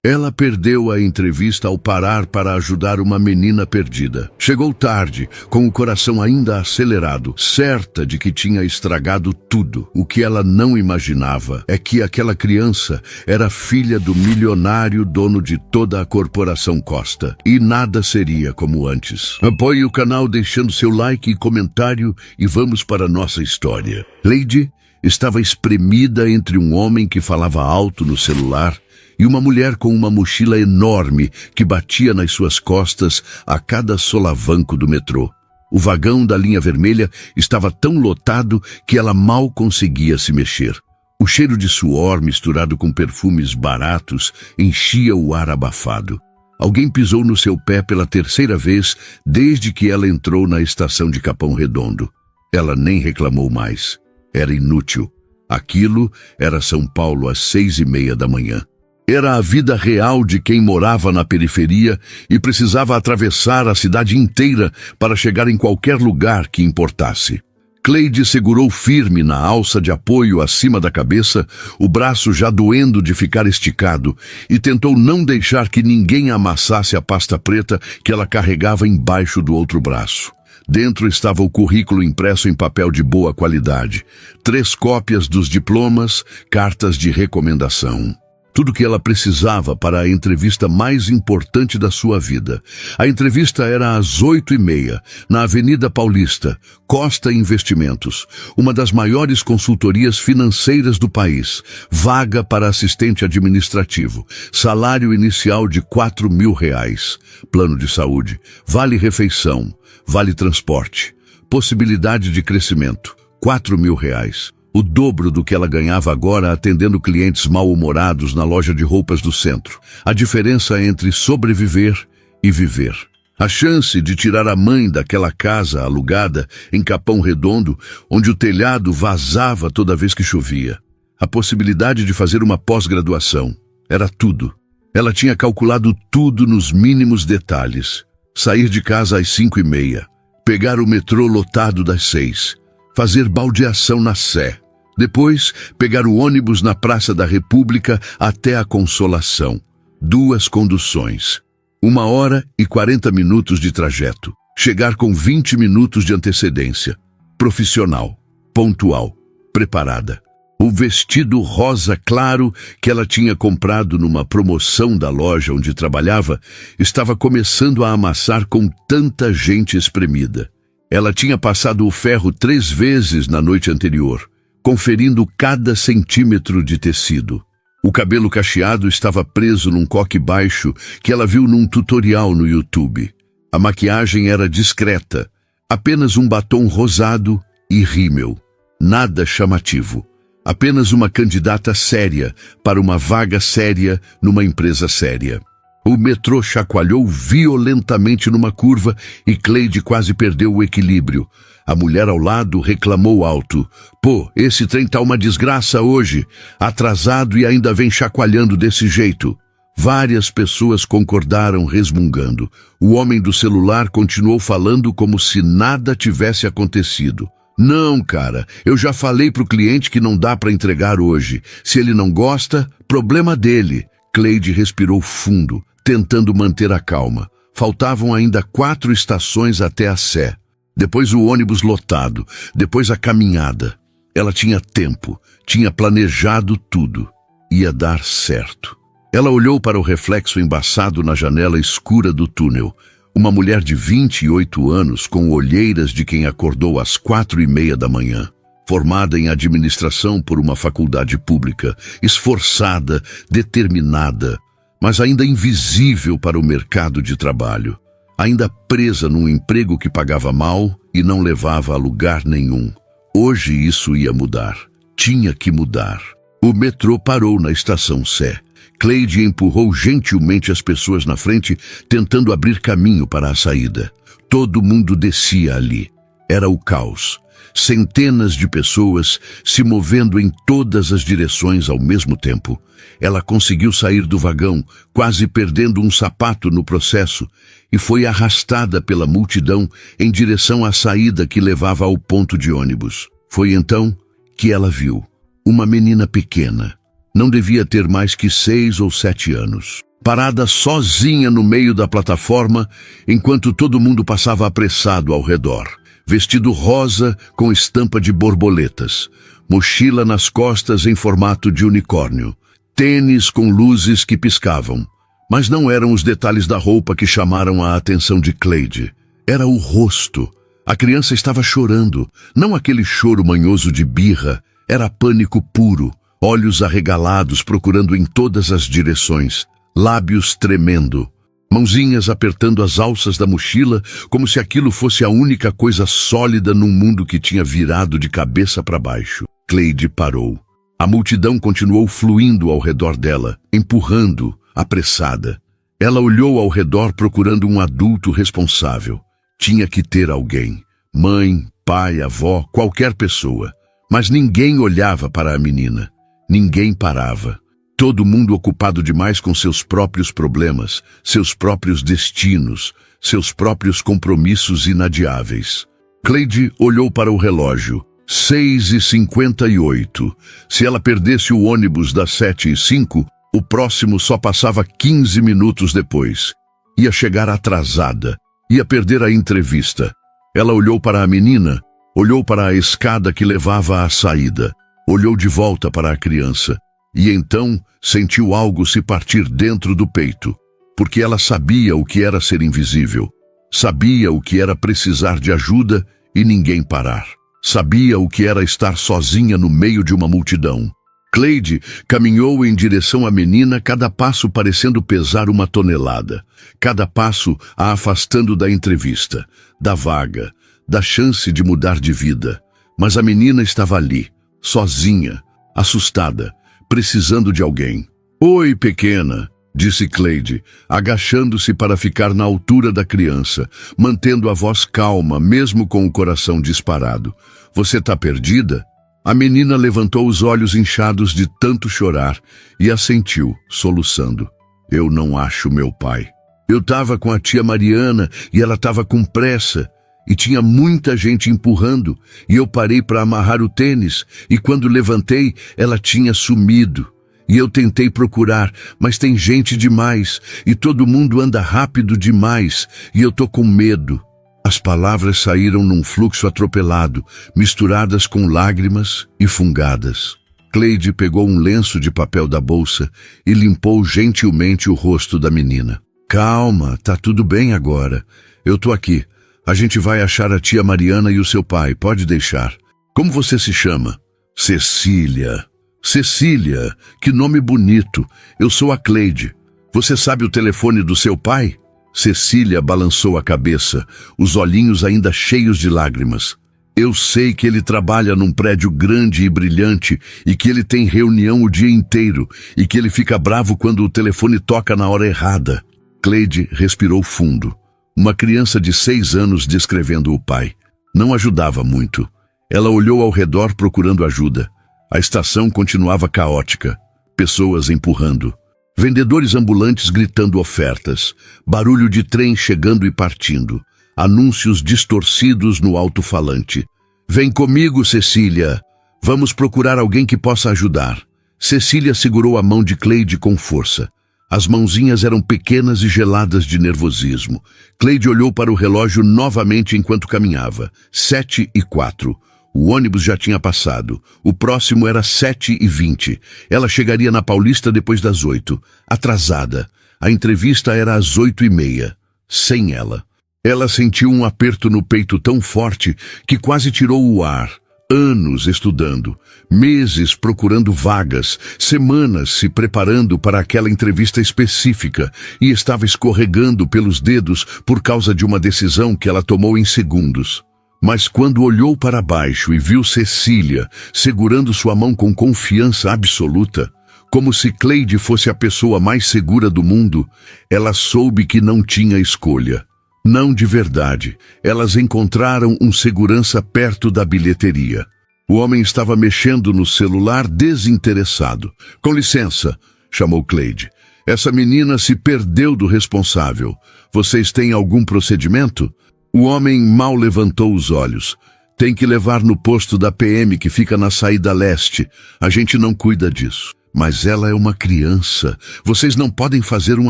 Ela perdeu a entrevista ao parar para ajudar uma menina perdida. Chegou tarde, com o coração ainda acelerado, certa de que tinha estragado tudo. O que ela não imaginava é que aquela criança era filha do milionário dono de toda a corporação Costa. E nada seria como antes. Apoie o canal deixando seu like e comentário e vamos para a nossa história. Cleide estava espremida entre um homem que falava alto no celular e uma mulher com uma mochila enorme que batia nas suas costas a cada solavanco do metrô. O vagão da linha vermelha estava tão lotado que ela mal conseguia se mexer. O cheiro de suor misturado com perfumes baratos enchia o ar abafado. Alguém pisou no seu pé pela terceira vez desde que ela entrou na estação de Capão Redondo. Ela nem reclamou mais. Era inútil. Aquilo era São Paulo às 6:30 da manhã. Era a vida real de quem morava na periferia e precisava atravessar a cidade inteira para chegar em qualquer lugar que importasse. Cleide segurou firme na alça de apoio acima da cabeça, o braço já doendo de ficar esticado, e tentou não deixar que ninguém amassasse a pasta preta que ela carregava embaixo do outro braço. Dentro estava o currículo impresso em papel de boa qualidade, 3 cópias dos diplomas, cartas de recomendação. Tudo o que ela precisava para a entrevista mais importante da sua vida. A entrevista era às 8:30, na Avenida Paulista, Costa Investimentos, uma das maiores consultorias financeiras do país. Vaga para assistente administrativo, salário inicial de R$4.000, plano de saúde, vale-refeição, vale-transporte, possibilidade de crescimento, R$4.000. O dobro do que ela ganhava agora atendendo clientes mal-humorados na loja de roupas do centro. A diferença entre sobreviver e viver. A chance de tirar a mãe daquela casa alugada em Capão Redondo, onde o telhado vazava toda vez que chovia. A possibilidade de fazer uma pós-graduação. Era tudo. Ela tinha calculado tudo nos mínimos detalhes. Sair de casa às 5:30. Pegar o metrô lotado das 6. Fazer baldeação na Sé. Depois, pegar o ônibus na Praça da República até a Consolação. 2 conduções. 1h40 de trajeto. Chegar com 20 minutos de antecedência. Profissional. Pontual. Preparada. O vestido rosa claro que ela tinha comprado numa promoção da loja onde trabalhava estava começando a amassar com tanta gente espremida. Ela tinha passado o ferro 3 vezes na noite anterior, conferindo cada centímetro de tecido. O cabelo cacheado estava preso num coque baixo que ela viu num tutorial no YouTube. A maquiagem era discreta, apenas um batom rosado e rímel. Nada chamativo. Apenas uma candidata séria para uma vaga séria numa empresa séria. O metrô chacoalhou violentamente numa curva e Cleide quase perdeu o equilíbrio. A mulher ao lado reclamou alto. Pô, esse trem tá uma desgraça hoje. Atrasado e ainda vem chacoalhando desse jeito. Várias pessoas concordaram resmungando. O homem do celular continuou falando como se nada tivesse acontecido. Não, cara, eu já falei pro cliente que não dá para entregar hoje. Se ele não gosta, problema dele. Cleide respirou fundo, tentando manter a calma. Faltavam ainda 4 estações até a Sé. Depois o ônibus lotado, depois a caminhada. Ela tinha tempo, tinha planejado tudo. Ia dar certo. Ela olhou para o reflexo embaçado na janela escura do túnel. Uma mulher de 28 anos com olheiras de quem acordou às 4:30 da manhã. Formada em administração por uma faculdade pública, esforçada, determinada, mas ainda invisível para o mercado de trabalho. Ainda presa num emprego que pagava mal e não levava a lugar nenhum. Hoje isso ia mudar. Tinha que mudar. O metrô parou na estação Sé. Cleide empurrou gentilmente as pessoas na frente, tentando abrir caminho para a saída. Todo mundo descia ali. Era o caos. Centenas de pessoas se movendo em todas as direções ao mesmo tempo. Ela conseguiu sair do vagão, quase perdendo um sapato no processo, e foi arrastada pela multidão em direção à saída que levava ao ponto de ônibus. Foi então que ela viu uma menina pequena. Não devia ter mais que 6 ou 7 anos. parada sozinha no meio da plataforma, enquanto todo mundo passava apressado ao redor. Vestido rosa com estampa de borboletas, mochila nas costas em formato de unicórnio, tênis com luzes que piscavam. Mas não eram os detalhes da roupa que chamaram a atenção de Cleide. Era o rosto. A criança estava chorando, não aquele choro manhoso de birra, era pânico puro, olhos arregalados procurando em todas as direções, lábios tremendo, mãozinhas apertando as alças da mochila como se aquilo fosse a única coisa sólida num mundo que tinha virado de cabeça para baixo. Cleide parou. A multidão continuou fluindo ao redor dela, empurrando, apressada. Ela olhou ao redor procurando um adulto responsável. Tinha que ter alguém. Mãe, pai, avó, qualquer pessoa. Mas ninguém olhava para a menina. Ninguém parava. Todo mundo ocupado demais com seus próprios problemas, seus próprios destinos, seus próprios compromissos inadiáveis. Cleide olhou para o relógio. 6h58. Se ela perdesse o ônibus das 7h05, o próximo só passava 15 minutos depois. Ia chegar atrasada. Ia perder a entrevista. Ela olhou para a menina, olhou para a escada que levava à saída, olhou de volta para a criança. E então sentiu algo se partir dentro do peito, porque ela sabia o que era ser invisível. Sabia o que era precisar de ajuda e ninguém parar. Sabia o que era estar sozinha no meio de uma multidão. Cleide caminhou em direção à menina, cada passo parecendo pesar uma tonelada. Cada passo a afastando da entrevista, da vaga, da chance de mudar de vida. Mas a menina estava ali, sozinha, assustada, precisando de alguém. «Oi, pequena», disse Cleide, agachando-se para ficar na altura da criança, mantendo a voz calma, mesmo com o coração disparado. «Você tá perdida?» A menina levantou os olhos inchados de tanto chorar e assentiu, soluçando. «Eu não acho meu pai. Eu estava com a tia Mariana e ela estava com pressa. E tinha muita gente empurrando, e eu parei para amarrar o tênis, e quando levantei, ela tinha sumido. E eu tentei procurar, mas tem gente demais, e todo mundo anda rápido demais, e eu tô com medo». As palavras saíram num fluxo atropelado, misturadas com lágrimas e fungadas. Cleide pegou um lenço de papel da bolsa e limpou gentilmente o rosto da menina. «Calma, tá tudo bem agora. Eu tô aqui. A gente vai achar a tia Mariana e o seu pai, pode deixar. Como você se chama?» «Cecília». «Cecília, que nome bonito. Eu sou a Cleide. Você sabe o telefone do seu pai?» Cecília balançou a cabeça, os olhinhos ainda cheios de lágrimas. «Eu sei que ele trabalha num prédio grande e brilhante e que ele tem reunião o dia inteiro e que ele fica bravo quando o telefone toca na hora errada». Cleide respirou fundo. Uma criança de 6 anos descrevendo o pai. Não ajudava muito. Ela olhou ao redor procurando ajuda. A estação continuava caótica. Pessoas empurrando. Vendedores ambulantes gritando ofertas, barulho de trem chegando e partindo, anúncios distorcidos no alto-falante. «Vem comigo, Cecília. Vamos procurar alguém que possa ajudar». Cecília segurou a mão de Cleide com força. As mãozinhas eram pequenas e geladas de nervosismo. Cleide olhou para o relógio novamente enquanto caminhava. 7h04. O ônibus já tinha passado. O próximo era 7h20. Ela chegaria na Paulista depois das 8. Atrasada. A entrevista era às 8h30. Sem ela. Ela sentiu um aperto no peito tão forte que quase tirou o ar. Anos estudando, meses procurando vagas, semanas se preparando para aquela entrevista específica e estava escorregando pelos dedos por causa de uma decisão que ela tomou em segundos. Mas quando olhou para baixo e viu Cecília segurando sua mão com confiança absoluta, como se Cleide fosse a pessoa mais segura do mundo, ela soube que não tinha escolha. Não de verdade. Elas encontraram um segurança perto da bilheteria. O homem estava mexendo no celular desinteressado. «Com licença», chamou Cleide. «Essa menina se perdeu do responsável. Vocês têm algum procedimento?» O homem mal levantou os olhos. «Tem que levar no posto da PM que fica na saída leste. A gente não cuida disso». Mas ela é uma criança. Vocês não podem fazer um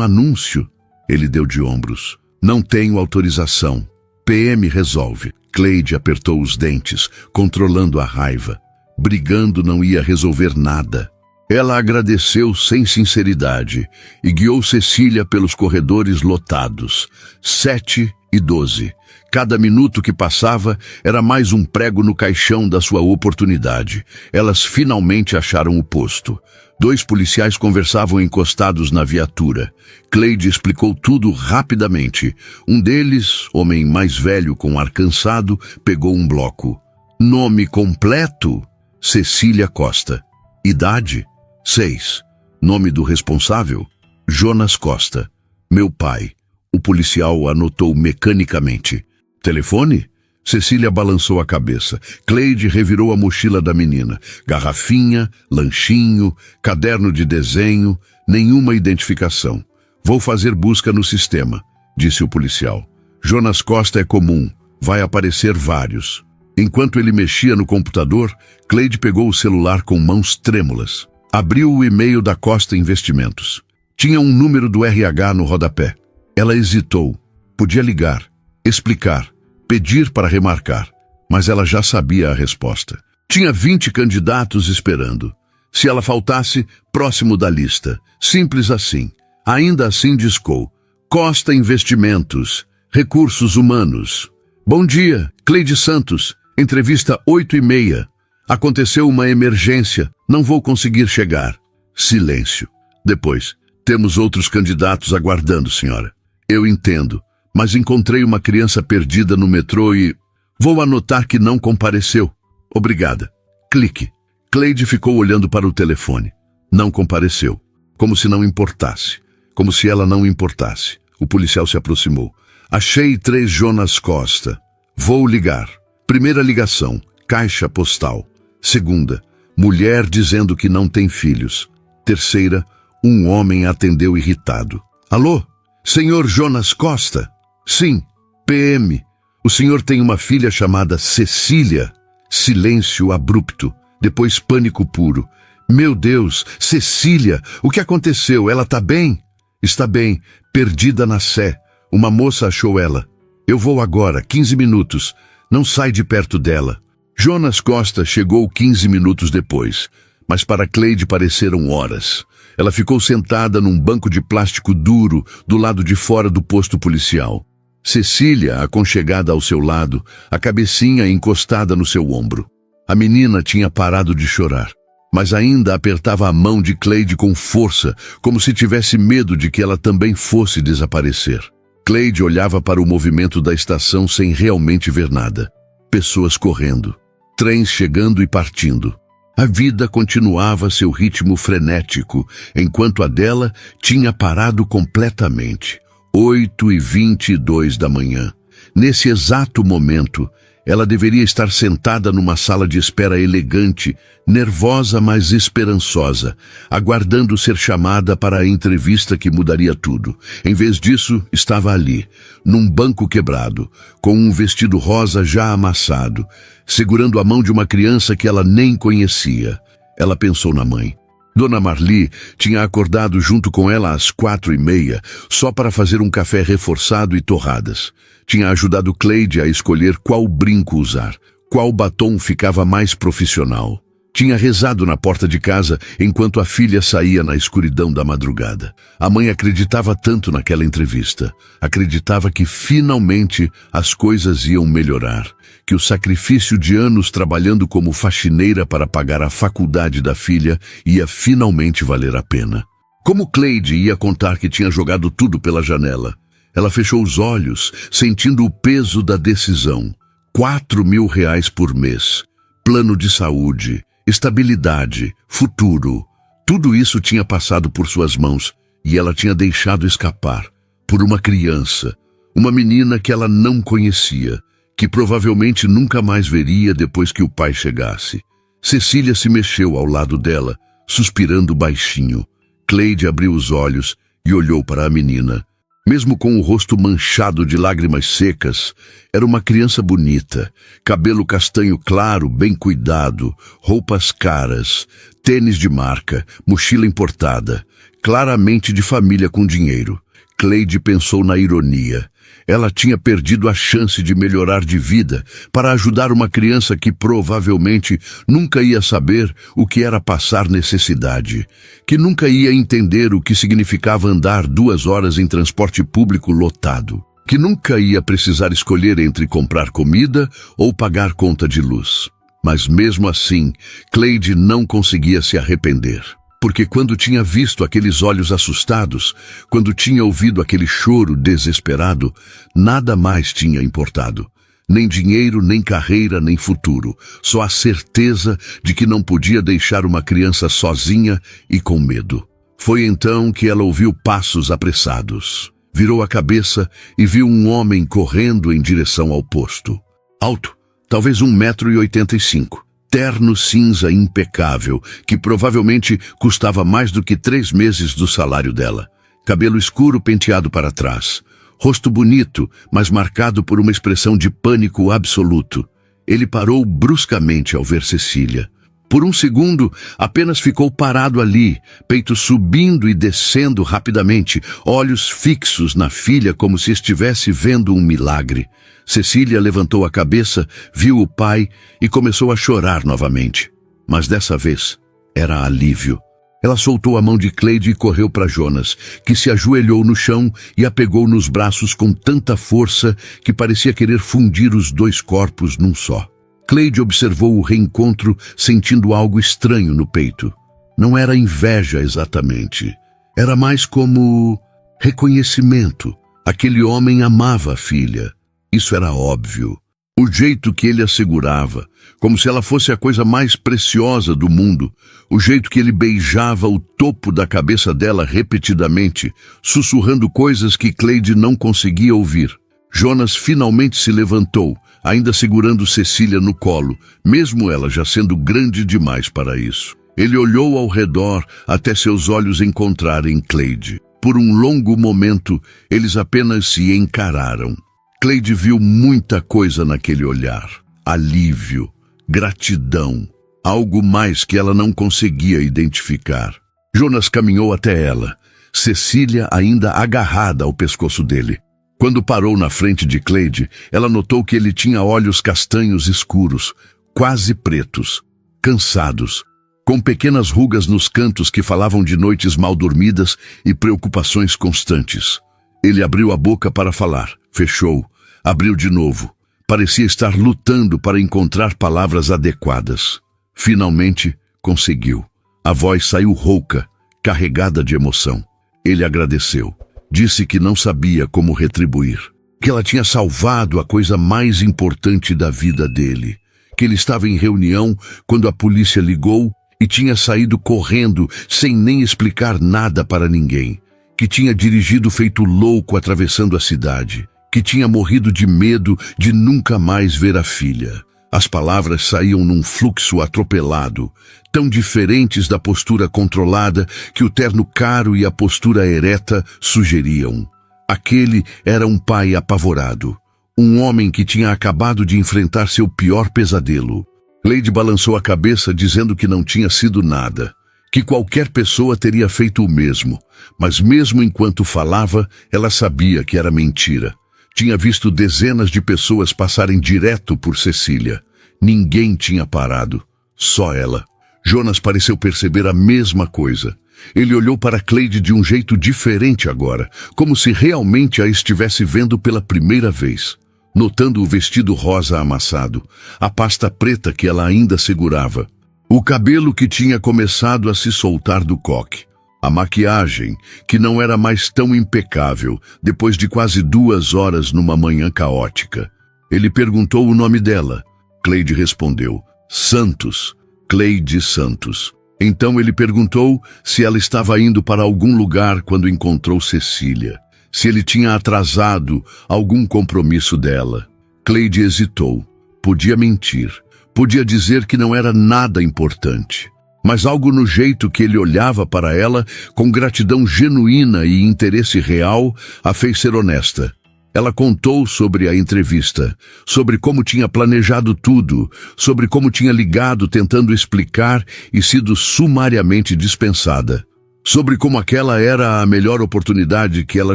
anúncio. Ele deu de ombros. Não tenho autorização. PM resolve. Cleide apertou os dentes, controlando a raiva. Brigando não ia resolver nada. Ela agradeceu sem sinceridade e guiou Cecília pelos corredores lotados. 7 e 12. Cada minuto que passava era mais um prego no caixão da sua oportunidade. Elas finalmente acharam o posto. 2 policiais conversavam encostados na viatura. Cleide explicou tudo rapidamente. Um deles, homem mais velho com ar cansado, pegou um bloco. Nome completo? Cecília Costa. Idade? 6. Nome do responsável? Jonas Costa. Meu pai. O policial anotou mecanicamente. Telefone? Cecília balançou a cabeça. Cleide revirou a mochila da menina. Garrafinha, lanchinho, caderno de desenho, nenhuma identificação. Vou fazer busca no sistema, disse o policial. Jonas Costa é comum, vai aparecer vários. Enquanto ele mexia no computador, Cleide pegou o celular com mãos trêmulas. Abriu o e-mail da Costa Investimentos. Tinha um número do RH no rodapé. Ela hesitou. Podia ligar, explicar, pedir para remarcar, mas ela já sabia a resposta. Tinha 20 candidatos esperando. Se ela faltasse, próximo da lista. Simples assim. Ainda assim discou. Costa Investimentos, Recursos Humanos. Bom dia, Cleide Santos. Entrevista 8h30. Aconteceu uma emergência. Não vou conseguir chegar. Silêncio. Depois, temos outros candidatos aguardando, senhora. Eu entendo, mas encontrei uma criança perdida no metrô e... Vou anotar que não compareceu. Obrigada. Clique. Cleide ficou olhando para o telefone. Não compareceu. Como se não importasse. Como se ela não importasse. O policial se aproximou. Achei 3 Jonas Costa. Vou ligar. Primeira ligação. Caixa postal. Segunda. Mulher dizendo que não tem filhos. Terceira. Um homem atendeu irritado. Alô? Senhor Jonas Costa? Sim. PM. O senhor tem uma filha chamada Cecília? Silêncio abrupto. Depois pânico puro. Meu Deus, Cecília, o que aconteceu? Ela tá bem? Está bem, perdida na Sé. Uma moça achou ela. Eu vou agora, 15 minutos. Não sai de perto dela. Jonas Costa chegou 15 minutos depois, mas para Cleide pareceram horas. Ela ficou sentada num banco de plástico duro do lado de fora do posto policial. Cecília, aconchegada ao seu lado, a cabecinha encostada no seu ombro. A menina tinha parado de chorar, mas ainda apertava a mão de Cleide com força, como se tivesse medo de que ela também fosse desaparecer. Cleide olhava para o movimento da estação sem realmente ver nada. Pessoas correndo, trens chegando e partindo. A vida continuava seu ritmo frenético, enquanto a dela tinha parado completamente. 8h22 da manhã. Nesse exato momento, ela deveria estar sentada numa sala de espera elegante, nervosa mas esperançosa, aguardando ser chamada para a entrevista que mudaria tudo. Em vez disso, estava ali, num banco quebrado, com um vestido rosa já amassado, segurando a mão de uma criança que ela nem conhecia. Ela pensou na mãe. Dona Marli tinha acordado junto com ela às 4h30, só para fazer um café reforçado e torradas. Tinha ajudado Cleide a escolher qual brinco usar, qual batom ficava mais profissional. Tinha rezado na porta de casa enquanto a filha saía na escuridão da madrugada. A mãe acreditava tanto naquela entrevista. Acreditava que finalmente as coisas iam melhorar, que o sacrifício de anos trabalhando como faxineira para pagar a faculdade da filha ia finalmente valer a pena. Como Cleide ia contar que tinha jogado tudo pela janela? Ela fechou os olhos, sentindo o peso da decisão. R$4.000 por mês. Plano de saúde, estabilidade, futuro. Tudo isso tinha passado por suas mãos e ela tinha deixado escapar por uma criança, uma menina que ela não conhecia, que provavelmente nunca mais veria depois que o pai chegasse. Cecília se mexeu ao lado dela, suspirando baixinho. Cleide abriu os olhos e olhou para a menina. Mesmo com o rosto manchado de lágrimas secas, era uma criança bonita, cabelo castanho claro, bem cuidado, roupas caras, tênis de marca, mochila importada, claramente de família com dinheiro. Cleide pensou na ironia. Ela tinha perdido a chance de melhorar de vida para ajudar uma criança que provavelmente nunca ia saber o que era passar necessidade, que nunca ia entender o que significava andar 2 horas em transporte público lotado, que nunca ia precisar escolher entre comprar comida ou pagar conta de luz. Mas mesmo assim, Cleide não conseguia se arrepender. Porque quando tinha visto aqueles olhos assustados, quando tinha ouvido aquele choro desesperado, nada mais tinha importado. Nem dinheiro, nem carreira, nem futuro. Só a certeza de que não podia deixar uma criança sozinha e com medo. Foi então que ela ouviu passos apressados. Virou a cabeça e viu um homem correndo em direção ao posto. Alto, talvez 1,85 m. Terno cinza impecável, que provavelmente custava mais do que 3 meses do salário dela. Cabelo escuro penteado para trás. Rosto bonito, mas marcado por uma expressão de pânico absoluto. Ele parou bruscamente ao ver Cecília. Por um segundo, apenas ficou parado ali, peito subindo e descendo rapidamente, olhos fixos na filha como se estivesse vendo um milagre. Cecília levantou a cabeça, viu o pai e começou a chorar novamente. Mas dessa vez, era alívio. Ela soltou a mão de Cleide e correu para Jonas, que se ajoelhou no chão e a pegou nos braços com tanta força que parecia querer fundir os 2 corpos num só. Cleide observou o reencontro, sentindo algo estranho no peito. Não era inveja exatamente. Era mais como reconhecimento. Aquele homem amava a filha. Isso era óbvio. O jeito que ele a segurava, como se ela fosse a coisa mais preciosa do mundo. O jeito que ele beijava o topo da cabeça dela repetidamente, sussurrando coisas que Cleide não conseguia ouvir. Jonas finalmente se levantou, ainda segurando Cecília no colo, mesmo ela já sendo grande demais para isso. Ele olhou ao redor até seus olhos encontrarem Cleide. Por um longo momento, eles apenas se encararam. Cleide viu muita coisa naquele olhar. Alívio, gratidão, algo mais que ela não conseguia identificar. Jonas caminhou até ela, Cecília ainda agarrada ao pescoço dele. Quando parou na frente de Cleide, ela notou que ele tinha olhos castanhos escuros, quase pretos, cansados, com pequenas rugas nos cantos que falavam de noites mal dormidas e preocupações constantes. Ele abriu a boca para falar, fechou, abriu de novo. Parecia estar lutando para encontrar palavras adequadas. Finalmente, conseguiu. A voz saiu rouca, carregada de emoção. Ele agradeceu. Disse que não sabia como retribuir, que ela tinha salvado a coisa mais importante da vida dele, que ele estava em reunião quando a polícia ligou e tinha saído correndo sem nem explicar nada para ninguém, que tinha dirigido feito louco atravessando a cidade, que tinha morrido de medo de nunca mais ver a filha. As palavras saíam num fluxo atropelado, tão diferentes da postura controlada que o terno caro e a postura ereta sugeriam. Aquele era um pai apavorado, um homem que tinha acabado de enfrentar seu pior pesadelo. Cleide balançou a cabeça dizendo que não tinha sido nada, que qualquer pessoa teria feito o mesmo, mas mesmo enquanto falava, ela sabia que era mentira. Tinha visto dezenas de pessoas passarem direto por Cecília. Ninguém tinha parado, só ela. Jonas pareceu perceber a mesma coisa. Ele olhou para Cleide de um jeito diferente agora, como se realmente a estivesse vendo pela primeira vez. Notando o vestido rosa amassado, a pasta preta que ela ainda segurava, o cabelo que tinha começado a se soltar do coque. A maquiagem, que não era mais tão impecável, depois de quase 2 horas numa manhã caótica. Ele perguntou o nome dela. Cleide respondeu, Santos, Cleide Santos. Então ele perguntou se ela estava indo para algum lugar quando encontrou Cecília, se ele tinha atrasado algum compromisso dela. Cleide hesitou. Podia mentir, podia dizer que não era nada importante. Mas algo no jeito que ele olhava para ela, com gratidão genuína e interesse real, a fez ser honesta. Ela contou sobre a entrevista, sobre como tinha planejado tudo, sobre como tinha ligado tentando explicar e sido sumariamente dispensada, sobre como aquela era a melhor oportunidade que ela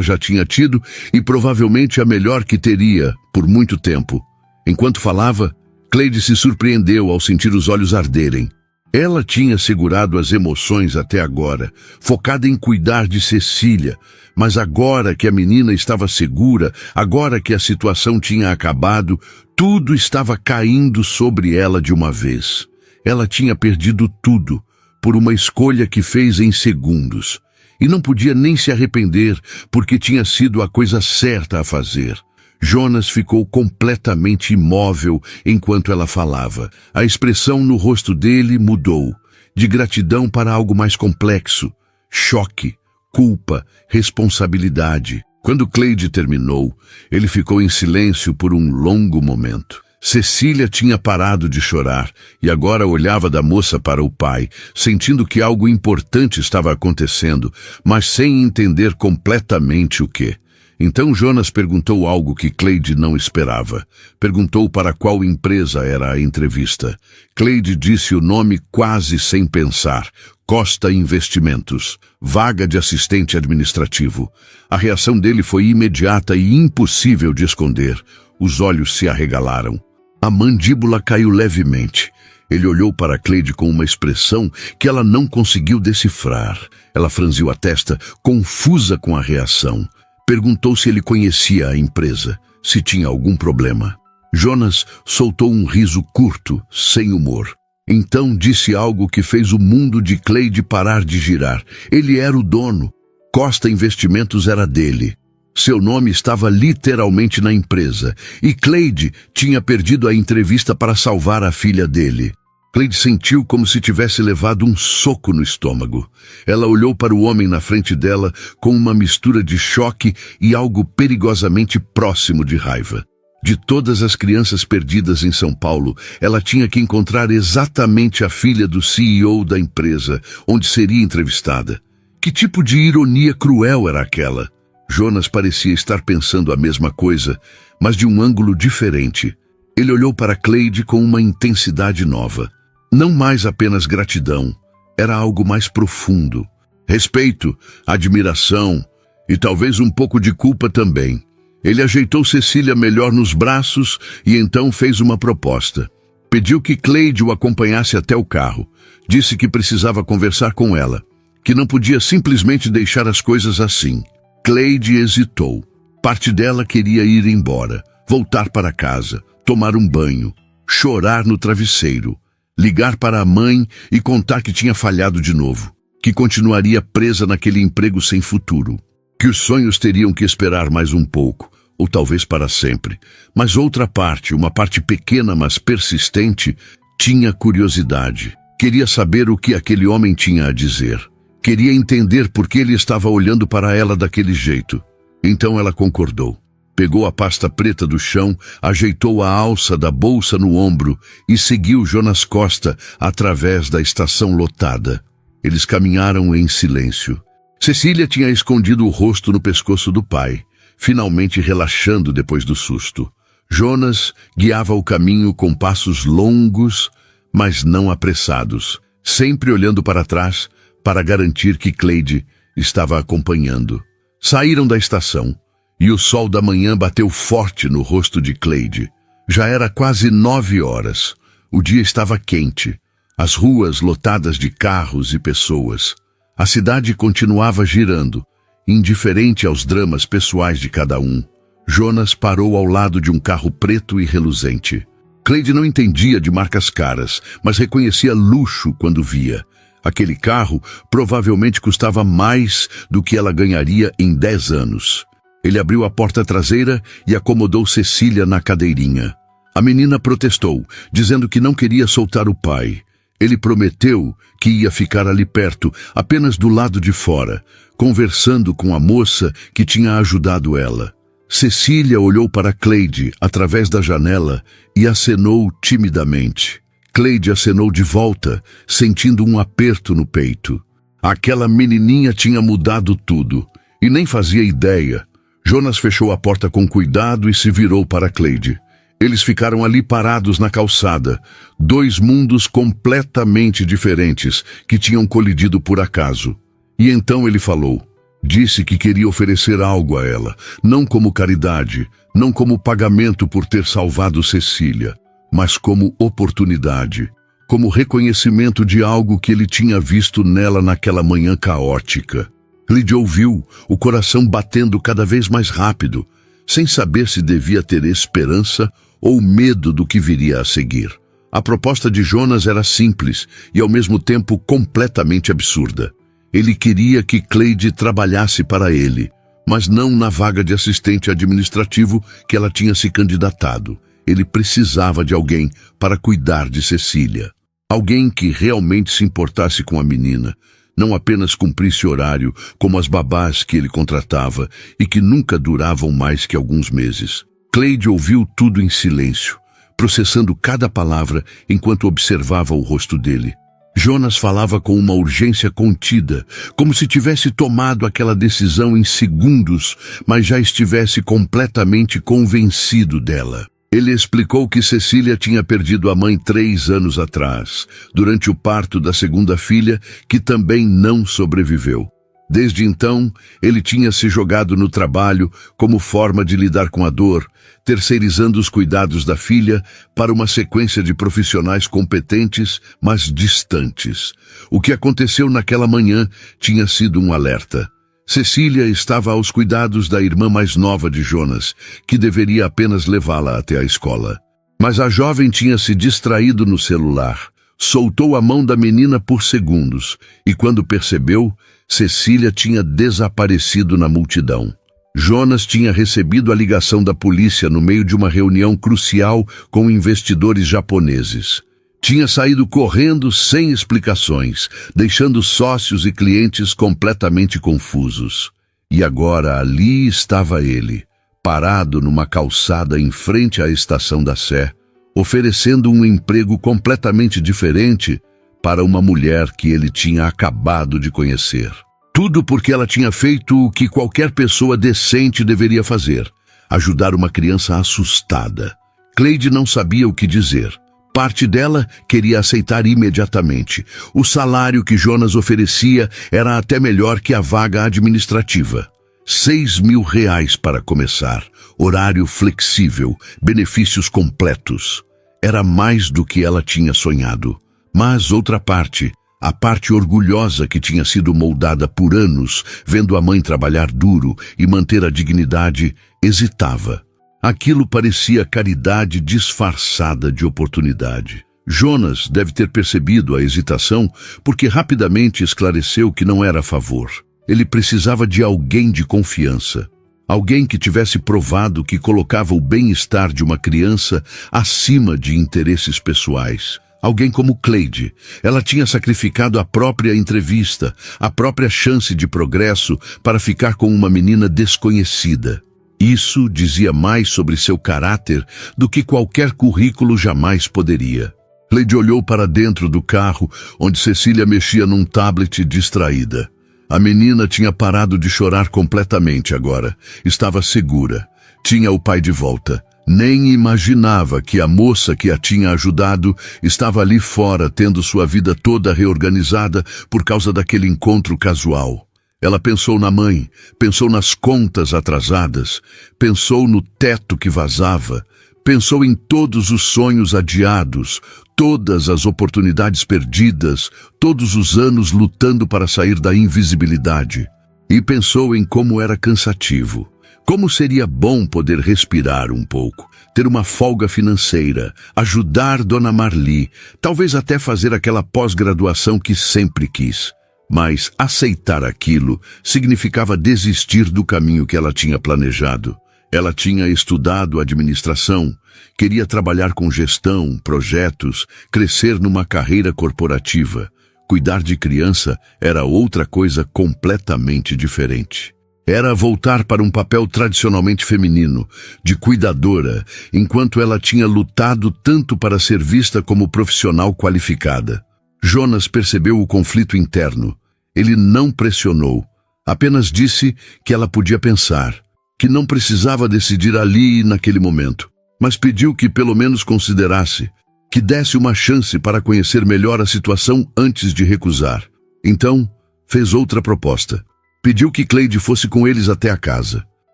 já tinha tido e provavelmente a melhor que teria por muito tempo. Enquanto falava, Cleide se surpreendeu ao sentir os olhos arderem. Ela tinha segurado as emoções até agora, focada em cuidar de Cecília, mas agora que a menina estava segura, agora que a situação tinha acabado, tudo estava caindo sobre ela de uma vez. Ela tinha perdido tudo, por uma escolha que fez em segundos, e não podia nem se arrepender, porque tinha sido a coisa certa a fazer. Jonas ficou completamente imóvel enquanto ela falava. A expressão no rosto dele mudou, de gratidão para algo mais complexo. Choque, culpa, responsabilidade. Quando Cleide terminou, ele ficou em silêncio por um longo momento. Cecília tinha parado de chorar e agora olhava da moça para o pai, sentindo que algo importante estava acontecendo, mas sem entender completamente o que. Então Jonas perguntou algo que Cleide não esperava. Perguntou para qual empresa era a entrevista. Cleide disse o nome quase sem pensar. Costa Investimentos. Vaga de assistente administrativo. A reação dele foi imediata e impossível de esconder. Os olhos se arregalaram. A mandíbula caiu levemente. Ele olhou para Cleide com uma expressão que ela não conseguiu decifrar. Ela franziu a testa, confusa com a reação. Perguntou se ele conhecia a empresa, se tinha algum problema. Jonas soltou um riso curto, sem humor. Então disse algo que fez o mundo de Cleide parar de girar. Ele era o dono. Costa Investimentos era dele. Seu nome estava literalmente na empresa. E Cleide tinha perdido a entrevista para salvar a filha dele. Cleide sentiu como se tivesse levado um soco no estômago. Ela olhou para o homem na frente dela com uma mistura de choque e algo perigosamente próximo de raiva. De todas as crianças perdidas em São Paulo, ela tinha que encontrar exatamente a filha do CEO da empresa, onde seria entrevistada. Que tipo de ironia cruel era aquela? Jonas parecia estar pensando a mesma coisa, mas de um ângulo diferente. Ele olhou para Cleide com uma intensidade nova. Não mais apenas gratidão, era algo mais profundo. Respeito, admiração e talvez um pouco de culpa também. Ele ajeitou Cecília melhor nos braços e então fez uma proposta. Pediu que Cleide o acompanhasse até o carro. Disse que precisava conversar com ela, que não podia simplesmente deixar as coisas assim. Cleide hesitou. Parte dela queria ir embora, voltar para casa, tomar um banho, chorar no travesseiro. Ligar para a mãe e contar que tinha falhado de novo, que continuaria presa naquele emprego sem futuro, que os sonhos teriam que esperar mais um pouco, ou talvez para sempre. Mas outra parte, uma parte pequena mas persistente, tinha curiosidade. Queria saber o que aquele homem tinha a dizer. Queria entender por que ele estava olhando para ela daquele jeito. Então ela concordou. Pegou a pasta preta do chão, ajeitou a alça da bolsa no ombro e seguiu Jonas Costa através da estação lotada. Eles caminharam em silêncio. Cecília tinha escondido o rosto no pescoço do pai, finalmente relaxando depois do susto. Jonas guiava o caminho com passos longos, mas não apressados, sempre olhando para trás para garantir que Cleide estava acompanhando. Saíram da estação. E o sol da manhã bateu forte no rosto de Cleide. Já era quase 9 horas. O dia estava quente. As ruas lotadas de carros e pessoas. A cidade continuava girando, indiferente aos dramas pessoais de cada um. Jonas parou ao lado de um carro preto e reluzente. Cleide não entendia de marcas caras, mas reconhecia luxo quando via. Aquele carro provavelmente custava mais do que ela ganharia em 10 anos. Ele abriu a porta traseira e acomodou Cecília na cadeirinha. A menina protestou, dizendo que não queria soltar o pai. Ele prometeu que ia ficar ali perto, apenas do lado de fora, conversando com a moça que tinha ajudado ela. Cecília olhou para Cleide através da janela e acenou timidamente. Cleide acenou de volta, sentindo um aperto no peito. Aquela menininha tinha mudado tudo, e nem fazia ideia. Jonas fechou a porta com cuidado e se virou para Cleide. Eles ficaram ali parados na calçada, dois mundos completamente diferentes que tinham colidido por acaso. E então ele falou. Disse que queria oferecer algo a ela, não como caridade, não como pagamento por ter salvado Cecília, mas como oportunidade, como reconhecimento de algo que ele tinha visto nela naquela manhã caótica. Cleide ouviu, o coração batendo cada vez mais rápido, sem saber se devia ter esperança ou medo do que viria a seguir. A proposta de Jonas era simples e ao mesmo tempo completamente absurda. Ele queria que Cleide trabalhasse para ele, mas não na vaga de assistente administrativo que ela tinha se candidatado. Ele precisava de alguém para cuidar de Cecília. Alguém que realmente se importasse com a menina, não apenas cumprisse horário como as babás que ele contratava e que nunca duravam mais que alguns meses. Cleide ouviu tudo em silêncio, processando cada palavra enquanto observava o rosto dele. Jonas falava com uma urgência contida, como se tivesse tomado aquela decisão em segundos, mas já estivesse completamente convencido dela. Ele explicou que Cecília tinha perdido a mãe 3 anos atrás, durante o parto da segunda filha, que também não sobreviveu. Desde então, ele tinha se jogado no trabalho como forma de lidar com a dor, terceirizando os cuidados da filha para uma sequência de profissionais competentes, mas distantes. O que aconteceu naquela manhã tinha sido um alerta. Cecília estava aos cuidados da irmã mais nova de Jonas, que deveria apenas levá-la até a escola. Mas a jovem tinha se distraído no celular, soltou a mão da menina por segundos, e quando percebeu, Cecília tinha desaparecido na multidão. Jonas tinha recebido a ligação da polícia no meio de uma reunião crucial com investidores japoneses. Tinha saído correndo sem explicações, deixando sócios e clientes completamente confusos. E agora ali estava ele, parado numa calçada em frente à estação da Sé, oferecendo um emprego completamente diferente para uma mulher que ele tinha acabado de conhecer. Tudo porque ela tinha feito o que qualquer pessoa decente deveria fazer: ajudar uma criança assustada. Cleide não sabia o que dizer. Parte dela queria aceitar imediatamente. O salário que Jonas oferecia era até melhor que a vaga administrativa. R$6.000 para começar, horário flexível, benefícios completos. Era mais do que ela tinha sonhado. Mas outra parte, a parte orgulhosa que tinha sido moldada por anos, vendo a mãe trabalhar duro e manter a dignidade, hesitava. Aquilo parecia caridade disfarçada de oportunidade. Jonas deve ter percebido a hesitação porque rapidamente esclareceu que não era a favor. Ele precisava de alguém de confiança. Alguém que tivesse provado que colocava o bem-estar de uma criança acima de interesses pessoais. Alguém como Cleide. Ela tinha sacrificado a própria entrevista, a própria chance de progresso para ficar com uma menina desconhecida. Isso dizia mais sobre seu caráter do que qualquer currículo jamais poderia. Cleide olhou para dentro do carro, onde Cecília mexia num tablet distraída. A menina tinha parado de chorar completamente agora. Estava segura. Tinha o pai de volta. Nem imaginava que a moça que a tinha ajudado estava ali fora, tendo sua vida toda reorganizada por causa daquele encontro casual. Ela pensou na mãe, pensou nas contas atrasadas, pensou no teto que vazava, pensou em todos os sonhos adiados, todas as oportunidades perdidas, todos os anos lutando para sair da invisibilidade. E pensou em como era cansativo. Como seria bom poder respirar um pouco, ter uma folga financeira, ajudar Dona Marli, talvez até fazer aquela pós-graduação que sempre quis. Mas aceitar aquilo significava desistir do caminho que ela tinha planejado. Ela tinha estudado administração, queria trabalhar com gestão, projetos, crescer numa carreira corporativa. Cuidar de criança era outra coisa completamente diferente. Era voltar para um papel tradicionalmente feminino, de cuidadora, enquanto ela tinha lutado tanto para ser vista como profissional qualificada. Jonas percebeu o conflito interno. Ele não pressionou, apenas disse que ela podia pensar, que não precisava decidir ali e naquele momento, mas pediu que pelo menos considerasse, que desse uma chance para conhecer melhor a situação antes de recusar. Então, fez outra proposta. Pediu que Cleide fosse com eles até a casa,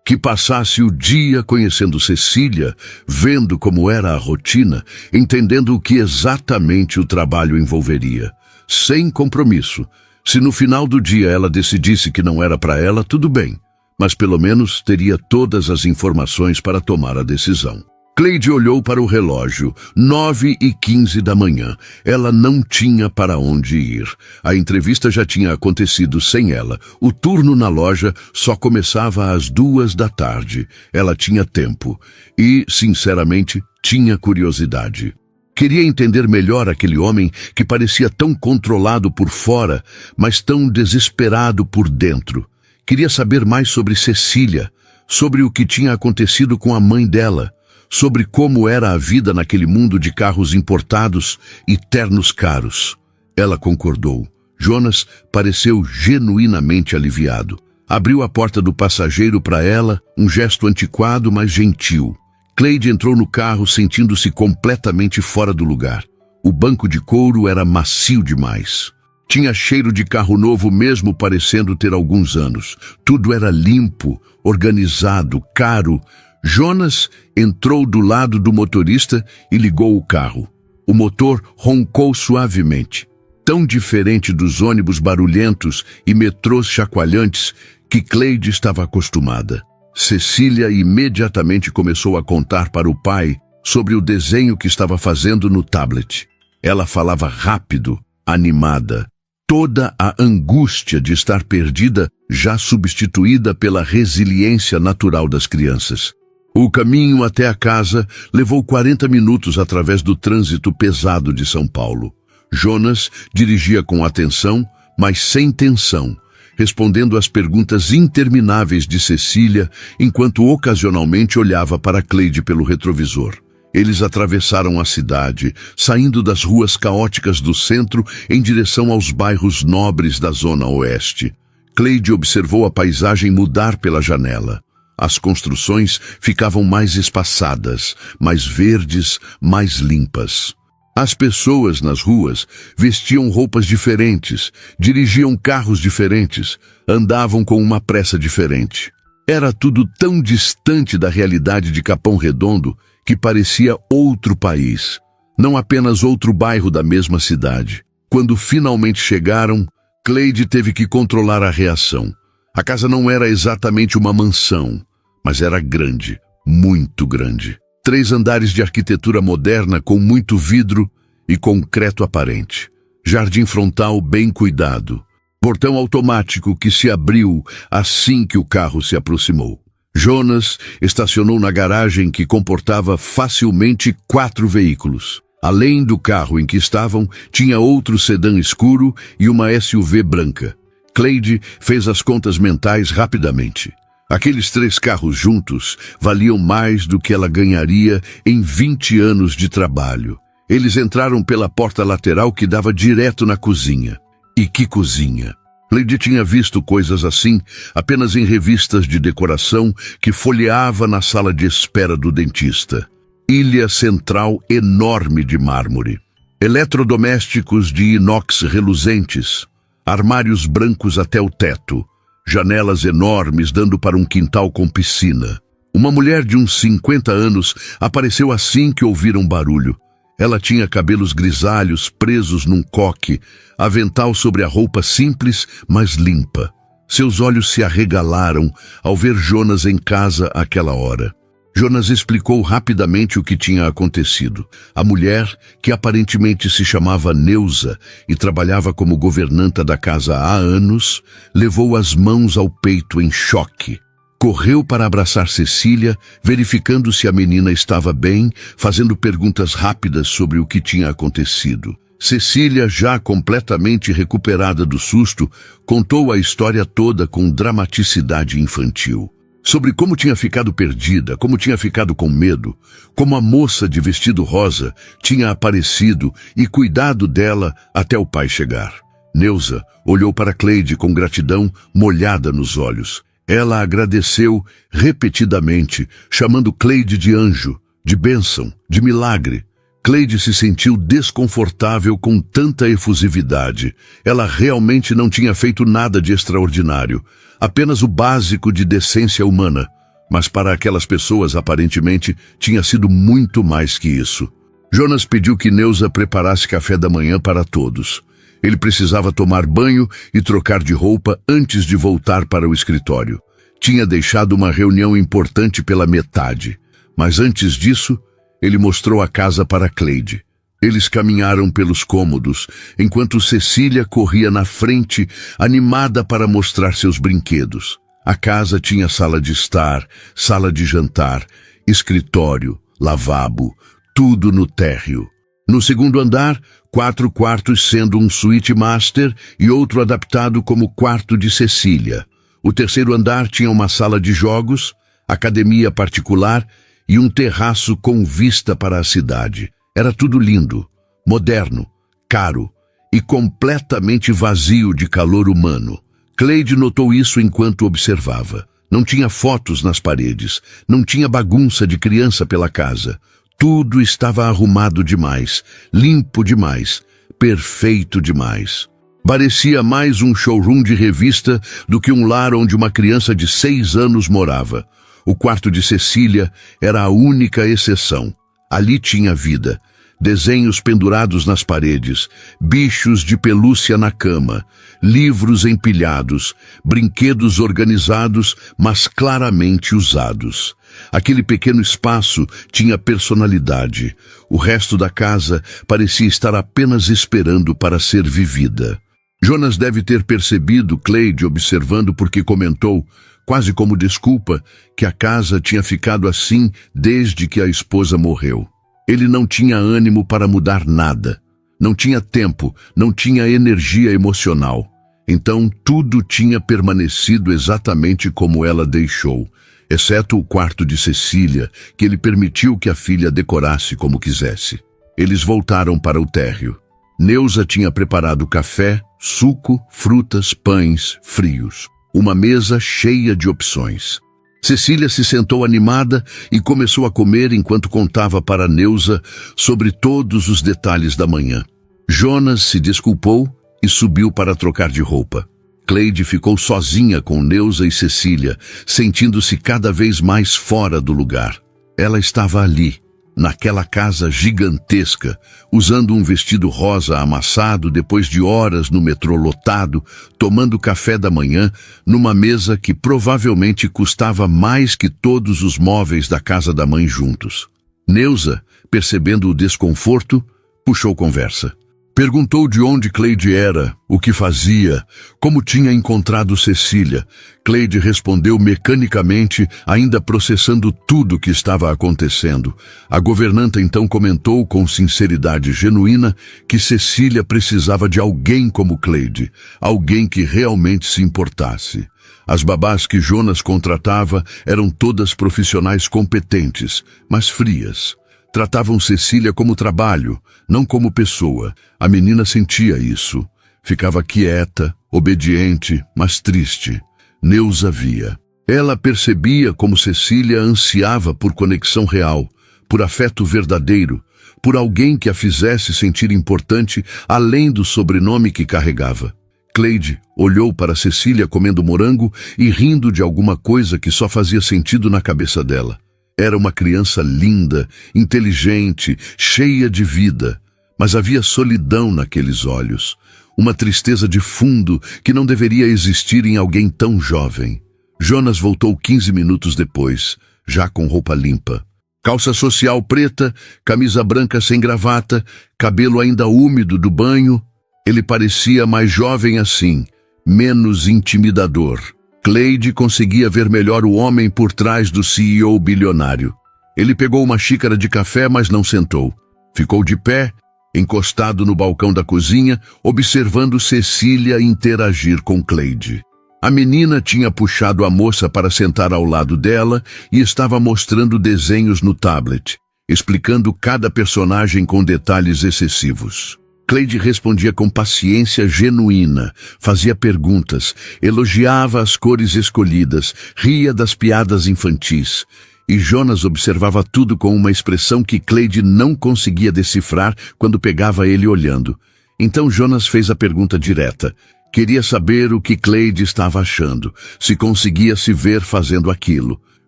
que passasse o dia conhecendo Cecília, vendo como era a rotina, entendendo o que exatamente o trabalho envolveria, sem compromisso. Se no final do dia ela decidisse que não era para ela, tudo bem, mas pelo menos teria todas as informações para tomar a decisão. Cleide olhou para o relógio, 9h15 da manhã. Ela não tinha para onde ir. A entrevista já tinha acontecido sem ela. O turno na loja só começava às 2 da tarde. Ela tinha tempo e, sinceramente, tinha curiosidade. Queria entender melhor aquele homem que parecia tão controlado por fora, mas tão desesperado por dentro. Queria saber mais sobre Cecília, sobre o que tinha acontecido com a mãe dela, sobre como era a vida naquele mundo de carros importados e ternos caros. Ela concordou. Jonas pareceu genuinamente aliviado. Abriu a porta do passageiro para ela, um gesto antiquado, mas gentil. Cleide entrou no carro sentindo-se completamente fora do lugar. O banco de couro era macio demais. Tinha cheiro de carro novo mesmo parecendo ter alguns anos. Tudo era limpo, organizado, caro. Jonas entrou do lado do motorista e ligou o carro. O motor roncou suavemente, tão diferente dos ônibus barulhentos e metrôs chacoalhantes que Cleide estava acostumada. Cecília imediatamente começou a contar para o pai sobre o desenho que estava fazendo no tablet. Ela falava rápido, animada, toda a angústia de estar perdida já substituída pela resiliência natural das crianças. O caminho até a casa levou 40 minutos através do trânsito pesado de São Paulo. Jonas dirigia com atenção, mas sem tensão, respondendo às perguntas intermináveis de Cecília, enquanto ocasionalmente olhava para Cleide pelo retrovisor. Eles atravessaram a cidade, saindo das ruas caóticas do centro em direção aos bairros nobres da zona oeste. Cleide observou a paisagem mudar pela janela. As construções ficavam mais espaçadas, mais verdes, mais limpas. As pessoas nas ruas vestiam roupas diferentes, dirigiam carros diferentes, andavam com uma pressa diferente. Era tudo tão distante da realidade de Capão Redondo que parecia outro país, não apenas outro bairro da mesma cidade. Quando finalmente chegaram, Cleide teve que controlar a reação. A casa não era exatamente uma mansão, mas era grande, muito grande. 3 andares de arquitetura moderna com muito vidro e concreto aparente. Jardim frontal bem cuidado. Portão automático que se abriu assim que o carro se aproximou. Jonas estacionou na garagem que comportava facilmente 4 veículos. Além do carro em que estavam, tinha outro sedã escuro e uma SUV branca. Cleide fez as contas mentais rapidamente. Aqueles 3 carros juntos valiam mais do que ela ganharia em 20 anos de trabalho. Eles entraram pela porta lateral que dava direto na cozinha. E que cozinha! Cleide tinha visto coisas assim apenas em revistas de decoração que folheava na sala de espera do dentista. Ilha central enorme de mármore. Eletrodomésticos de inox reluzentes. Armários brancos até o teto. Janelas enormes dando para um quintal com piscina. Uma mulher de uns 50 anos apareceu assim que ouviram barulho. Ela tinha cabelos grisalhos presos num coque, avental sobre a roupa simples, mas limpa. Seus olhos se arregalaram ao ver Jonas em casa àquela hora. Jonas explicou rapidamente o que tinha acontecido. A mulher, que aparentemente se chamava Neuza e trabalhava como governanta da casa há anos, levou as mãos ao peito em choque. Correu para abraçar Cecília, verificando se a menina estava bem, fazendo perguntas rápidas sobre o que tinha acontecido. Cecília, já completamente recuperada do susto, contou a história toda com dramaticidade infantil. Sobre como tinha ficado perdida, como tinha ficado com medo, como a moça de vestido rosa tinha aparecido e cuidado dela até o pai chegar. Neuza olhou para Cleide com gratidão molhada nos olhos. Ela agradeceu repetidamente, chamando Cleide de anjo, de bênção, de milagre. Cleide se sentiu desconfortável com tanta efusividade. Ela realmente não tinha feito nada de extraordinário, apenas o básico de decência humana. Mas para aquelas pessoas, aparentemente, tinha sido muito mais que isso. Jonas pediu que Neuza preparasse café da manhã para todos. Ele precisava tomar banho e trocar de roupa antes de voltar para o escritório. Tinha deixado uma reunião importante pela metade, mas antes disso, ele mostrou a casa para Cleide. Eles caminharam pelos cômodos, enquanto Cecília corria na frente, animada para mostrar seus brinquedos. A casa tinha sala de estar, sala de jantar, escritório, lavabo, tudo no térreo. No segundo andar, 4 quartos, sendo um suíte master e outro adaptado como quarto de Cecília. O terceiro andar tinha uma sala de jogos, academia particular e um terraço com vista para a cidade. Era tudo lindo, moderno, caro e completamente vazio de calor humano. Cleide notou isso enquanto observava. Não tinha fotos nas paredes, não tinha bagunça de criança pela casa. Tudo estava arrumado demais, limpo demais, perfeito demais. Parecia mais um showroom de revista do que um lar onde uma criança de 6 anos morava. O quarto de Cecília era a única exceção. Ali tinha vida. Desenhos pendurados nas paredes, bichos de pelúcia na cama, livros empilhados, brinquedos organizados, mas claramente usados. Aquele pequeno espaço tinha personalidade. O resto da casa parecia estar apenas esperando para ser vivida. Jonas deve ter percebido Cleide observando porque comentou, quase como desculpa, que a casa tinha ficado assim desde que a esposa morreu. Ele não tinha ânimo para mudar nada. Não tinha tempo, não tinha energia emocional. Então tudo tinha permanecido exatamente como ela deixou, exceto o quarto de Cecília, que ele permitiu que a filha decorasse como quisesse. Eles voltaram para o térreo. Neuza tinha preparado café, suco, frutas, pães, frios. Uma mesa cheia de opções. Cecília se sentou animada e começou a comer enquanto contava para Neuza sobre todos os detalhes da manhã. Jonas se desculpou e subiu para trocar de roupa. Cleide ficou sozinha com Neuza e Cecília, sentindo-se cada vez mais fora do lugar. Ela estava ali, naquela casa gigantesca, usando um vestido rosa amassado depois de horas no metrô lotado, tomando café da manhã numa mesa que provavelmente custava mais que todos os móveis da casa da mãe juntos. Neuza, percebendo o desconforto, puxou conversa. Perguntou de onde Cleide era, o que fazia, como tinha encontrado Cecília. Cleide respondeu mecanicamente, ainda processando tudo o que estava acontecendo. A governanta então comentou com sinceridade genuína que Cecília precisava de alguém como Cleide, alguém que realmente se importasse. As babás que Jonas contratava eram todas profissionais competentes, mas frias. Tratavam Cecília como trabalho, não como pessoa. A menina sentia isso. Ficava quieta, obediente, mas triste. Neuza via. Ela percebia como Cecília ansiava por conexão real, por afeto verdadeiro, por alguém que a fizesse sentir importante além do sobrenome que carregava. Cleide olhou para Cecília comendo morango e rindo de alguma coisa que só fazia sentido na cabeça dela. Era uma criança linda, inteligente, cheia de vida, mas havia solidão naqueles olhos, uma tristeza de fundo que não deveria existir em alguém tão jovem. Jonas voltou 15 minutos depois, já com roupa limpa. Calça social preta, camisa branca sem gravata, cabelo ainda úmido do banho. Ele parecia mais jovem assim, menos intimidador. Cleide conseguia ver melhor o homem por trás do CEO bilionário. Ele pegou uma xícara de café, mas não sentou. Ficou de pé, encostado no balcão da cozinha, observando Cecília interagir com Cleide. A menina tinha puxado a moça para sentar ao lado dela e estava mostrando desenhos no tablet, explicando cada personagem com detalhes excessivos. Cleide respondia com paciência genuína, fazia perguntas, elogiava as cores escolhidas, ria das piadas infantis. E Jonas observava tudo com uma expressão que Cleide não conseguia decifrar quando pegava ele olhando. Então Jonas fez a pergunta direta. Queria saber o que Cleide estava achando, se conseguia se ver fazendo aquilo,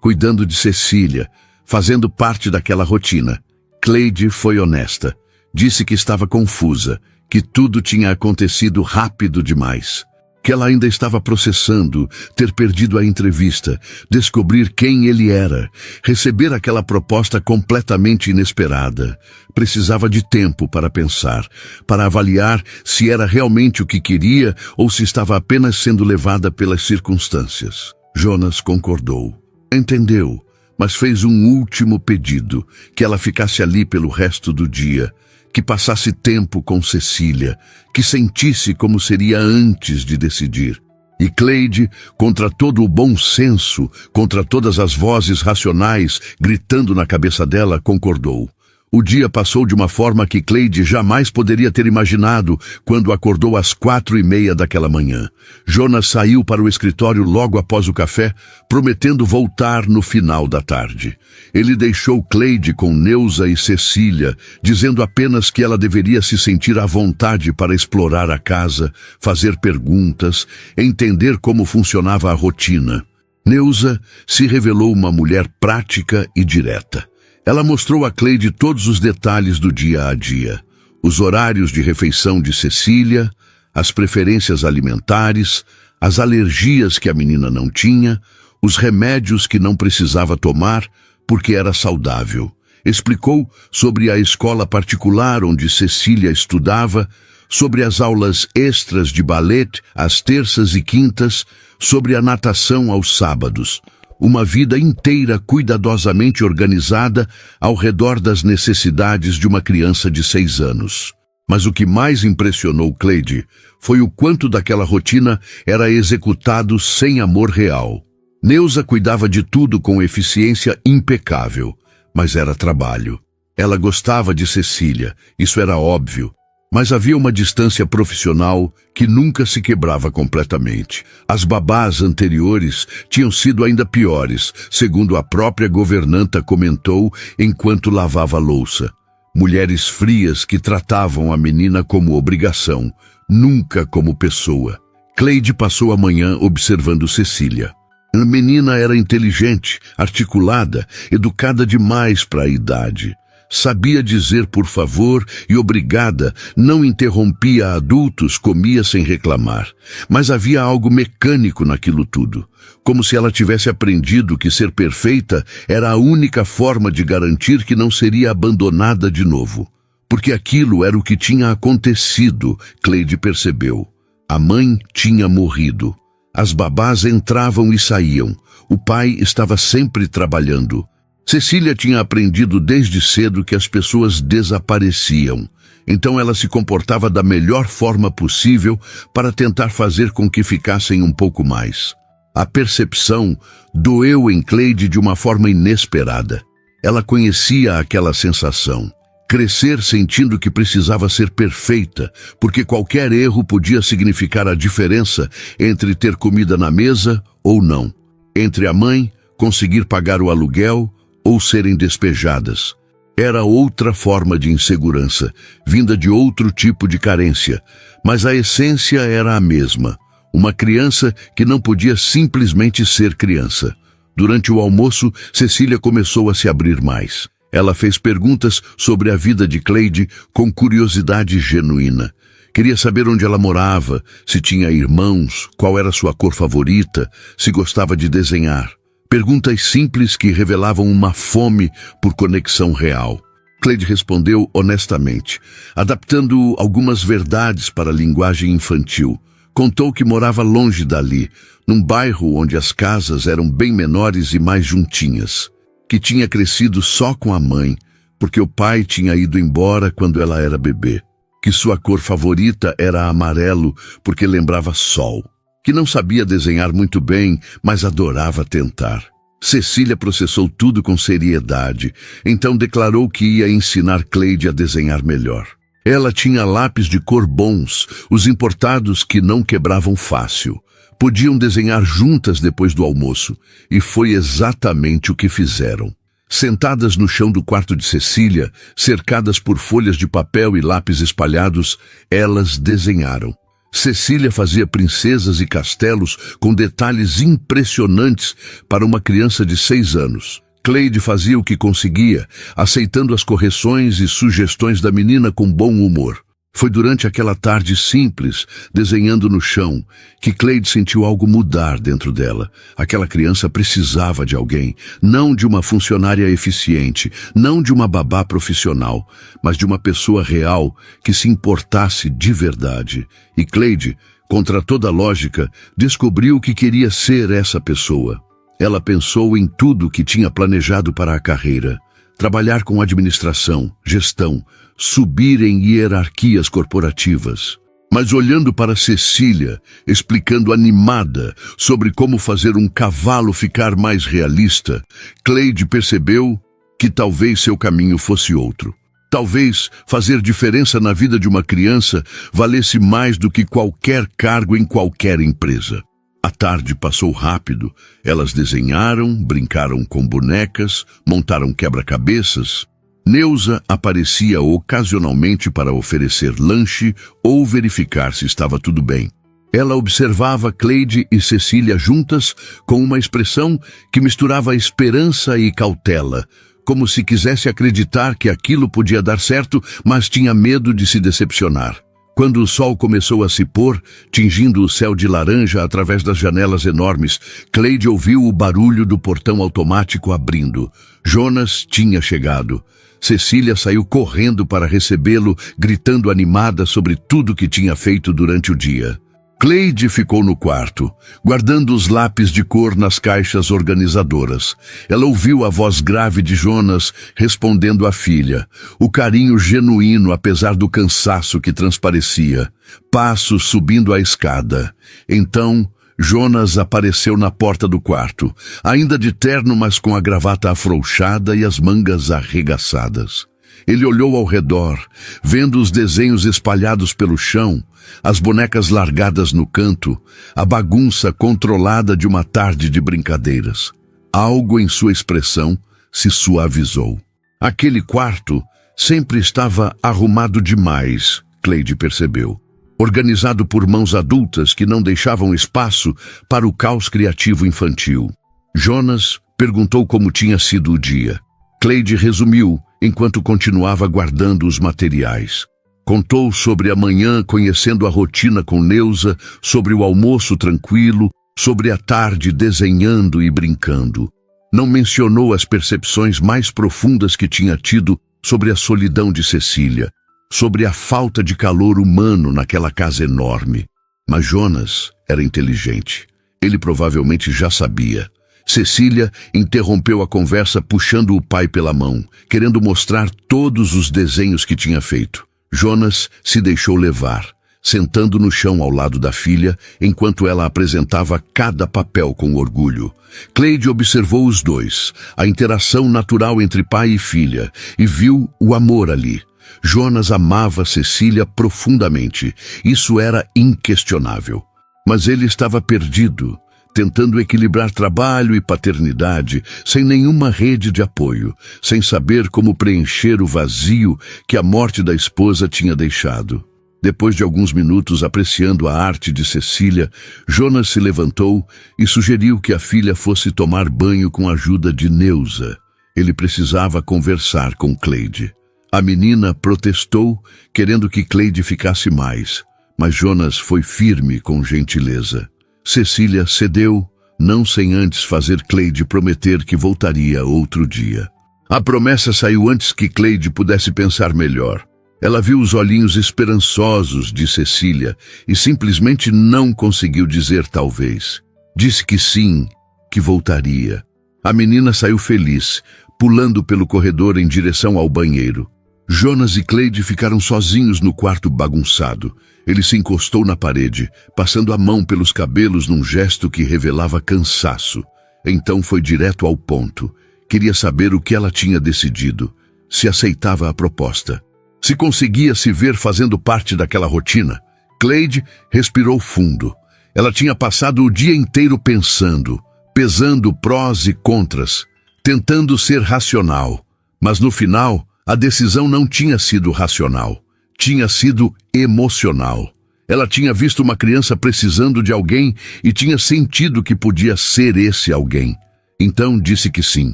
cuidando de Cecília, fazendo parte daquela rotina. Cleide foi honesta. Disse que estava confusa, que tudo tinha acontecido rápido demais. Que ela ainda estava processando, ter perdido a entrevista, descobrir quem ele era, receber aquela proposta completamente inesperada. Precisava de tempo para pensar, para avaliar se era realmente o que queria ou se estava apenas sendo levada pelas circunstâncias. Jonas concordou. Entendeu, mas fez um último pedido, que ela ficasse ali pelo resto do dia, que passasse tempo com Cecília, que sentisse como seria antes de decidir. E Cleide, contra todo o bom senso, contra todas as vozes racionais gritando na cabeça dela, concordou. O dia passou de uma forma que Cleide jamais poderia ter imaginado quando acordou às 4:30 daquela manhã. Jonas saiu para o escritório logo após o café, prometendo voltar no final da tarde. Ele deixou Cleide com Neuza e Cecília, dizendo apenas que ela deveria se sentir à vontade para explorar a casa, fazer perguntas, entender como funcionava a rotina. Neuza se revelou uma mulher prática e direta. Ela mostrou a Cleide todos os detalhes do dia a dia, os horários de refeição de Cecília, as preferências alimentares, as alergias que a menina não tinha, os remédios que não precisava tomar porque era saudável. Explicou sobre a escola particular onde Cecília estudava, sobre as aulas extras de ballet às terças e quintas, sobre a natação aos sábados. Uma vida inteira cuidadosamente organizada ao redor das necessidades de uma criança de 6 anos. Mas o que mais impressionou Cleide foi o quanto daquela rotina era executado sem amor real. Neuza cuidava de tudo com eficiência impecável, mas era trabalho. Ela gostava de Cecília, isso era óbvio. Mas havia uma distância profissional que nunca se quebrava completamente. As babás anteriores tinham sido ainda piores, segundo a própria governanta comentou enquanto lavava a louça. Mulheres frias que tratavam a menina como obrigação, nunca como pessoa. Cleide passou a manhã observando Cecília. A menina era inteligente, articulada, educada demais para a idade. Sabia dizer por favor e obrigada, não interrompia adultos, comia sem reclamar. Mas havia algo mecânico naquilo tudo, como se ela tivesse aprendido que ser perfeita era a única forma de garantir que não seria abandonada de novo. Porque aquilo era o que tinha acontecido, Cleide percebeu. A mãe tinha morrido. As babás entravam e saíam. O pai estava sempre trabalhando. Cecília tinha aprendido desde cedo que as pessoas desapareciam, então ela se comportava da melhor forma possível para tentar fazer com que ficassem um pouco mais. A percepção doeu em Cleide de uma forma inesperada. Ela conhecia aquela sensação. Crescer sentindo que precisava ser perfeita, porque qualquer erro podia significar a diferença entre ter comida na mesa ou não, entre a mãe conseguir pagar o aluguel ou serem despejadas. Era outra forma de insegurança, vinda de outro tipo de carência, mas a essência era a mesma. Uma criança que não podia simplesmente ser criança. Durante o almoço, Cecília começou a se abrir mais. Ela fez perguntas sobre a vida de Cleide com curiosidade genuína. Queria saber onde ela morava, se tinha irmãos, qual era sua cor favorita, se gostava de desenhar. Perguntas simples que revelavam uma fome por conexão real. Cleide respondeu honestamente, adaptando algumas verdades para a linguagem infantil. Contou que morava longe dali, num bairro onde as casas eram bem menores e mais juntinhas. Que tinha crescido só com a mãe, porque o pai tinha ido embora quando ela era bebê, que sua cor favorita era amarelo porque lembrava sol, que não sabia desenhar muito bem, mas adorava tentar. Cecília processou tudo com seriedade, então declarou que ia ensinar Cleide a desenhar melhor. Ela tinha lápis de cor bons, os importados que não quebravam fácil. Podiam desenhar juntas depois do almoço, e foi exatamente o que fizeram. Sentadas no chão do quarto de Cecília, cercadas por folhas de papel e lápis espalhados, elas desenharam. Cecília fazia princesas e castelos com detalhes impressionantes para uma criança de 6 anos. Cleide fazia o que conseguia, aceitando as correções e sugestões da menina com bom humor. Foi durante aquela tarde simples, desenhando no chão, que Cleide sentiu algo mudar dentro dela. Aquela criança precisava de alguém, não de uma funcionária eficiente, não de uma babá profissional, mas de uma pessoa real que se importasse de verdade. E Cleide, contra toda lógica, descobriu que queria ser essa pessoa. Ela pensou em tudo o que tinha planejado para a carreira. Trabalhar com administração, gestão, subir em hierarquias corporativas. Mas olhando para Cecília, explicando animada sobre como fazer um cavalo ficar mais realista, Cleide percebeu que talvez seu caminho fosse outro. Talvez fazer diferença na vida de uma criança valesse mais do que qualquer cargo em qualquer empresa. A tarde passou rápido. Elas desenharam, brincaram com bonecas, montaram quebra-cabeças. Neuza aparecia ocasionalmente para oferecer lanche ou verificar se estava tudo bem. Ela observava Cleide e Cecília juntas com uma expressão que misturava esperança e cautela, como se quisesse acreditar que aquilo podia dar certo, mas tinha medo de se decepcionar. Quando o sol começou a se pôr, tingindo o céu de laranja através das janelas enormes, Cleide ouviu o barulho do portão automático abrindo. Jonas tinha chegado. Cecília saiu correndo para recebê-lo, gritando animada sobre tudo que tinha feito durante o dia. Cleide ficou no quarto, guardando os lápis de cor nas caixas organizadoras. Ela ouviu a voz grave de Jonas respondendo à filha, o carinho genuíno apesar do cansaço que transparecia. Passos subindo a escada. Então, Jonas apareceu na porta do quarto, ainda de terno, mas com a gravata afrouxada e as mangas arregaçadas. Ele olhou ao redor, vendo os desenhos espalhados pelo chão, as bonecas largadas no canto, a bagunça controlada de uma tarde de brincadeiras. Algo em sua expressão se suavizou. Aquele quarto sempre estava arrumado demais, Cleide percebeu. Organizado por mãos adultas que não deixavam espaço para o caos criativo infantil. Jonas perguntou como tinha sido o dia. Cleide resumiu, enquanto continuava guardando os materiais. Contou sobre a manhã conhecendo a rotina com Neuza, sobre o almoço tranquilo, sobre a tarde desenhando e brincando. Não mencionou as percepções mais profundas que tinha tido sobre a solidão de Cecília, sobre a falta de calor humano naquela casa enorme. Mas Jonas era inteligente. Ele provavelmente já sabia. Cecília interrompeu a conversa puxando o pai pela mão, querendo mostrar todos os desenhos que tinha feito. Jonas se deixou levar, sentando no chão ao lado da filha, enquanto ela apresentava cada papel com orgulho. Cleide observou os dois, a interação natural entre pai e filha, e viu o amor ali. Jonas amava Cecília profundamente, isso era inquestionável. Mas ele estava perdido, tentando equilibrar trabalho e paternidade, sem nenhuma rede de apoio, sem saber como preencher o vazio que a morte da esposa tinha deixado. Depois de alguns minutos apreciando a arte de Cecília, Jonas se levantou e sugeriu que a filha fosse tomar banho com a ajuda de Neuza. Ele precisava conversar com Cleide. A menina protestou, querendo que Cleide ficasse mais, mas Jonas foi firme com gentileza. Cecília cedeu, não sem antes fazer Cleide prometer que voltaria outro dia. A promessa saiu antes que Cleide pudesse pensar melhor. Ela viu os olhinhos esperançosos de Cecília e simplesmente não conseguiu dizer talvez. Disse que sim, que voltaria. A menina saiu feliz, pulando pelo corredor em direção ao banheiro. Jonas e Cleide ficaram sozinhos no quarto bagunçado. Ele se encostou na parede, passando a mão pelos cabelos num gesto que revelava cansaço. Então foi direto ao ponto. Queria saber o que ela tinha decidido, se aceitava a proposta, se conseguia se ver fazendo parte daquela rotina. Cleide respirou fundo. Ela tinha passado o dia inteiro pensando, pesando prós e contras, tentando ser racional. Mas no final, a decisão não tinha sido racional, tinha sido emocional. Ela tinha visto uma criança precisando de alguém e tinha sentido que podia ser esse alguém. Então disse que sim,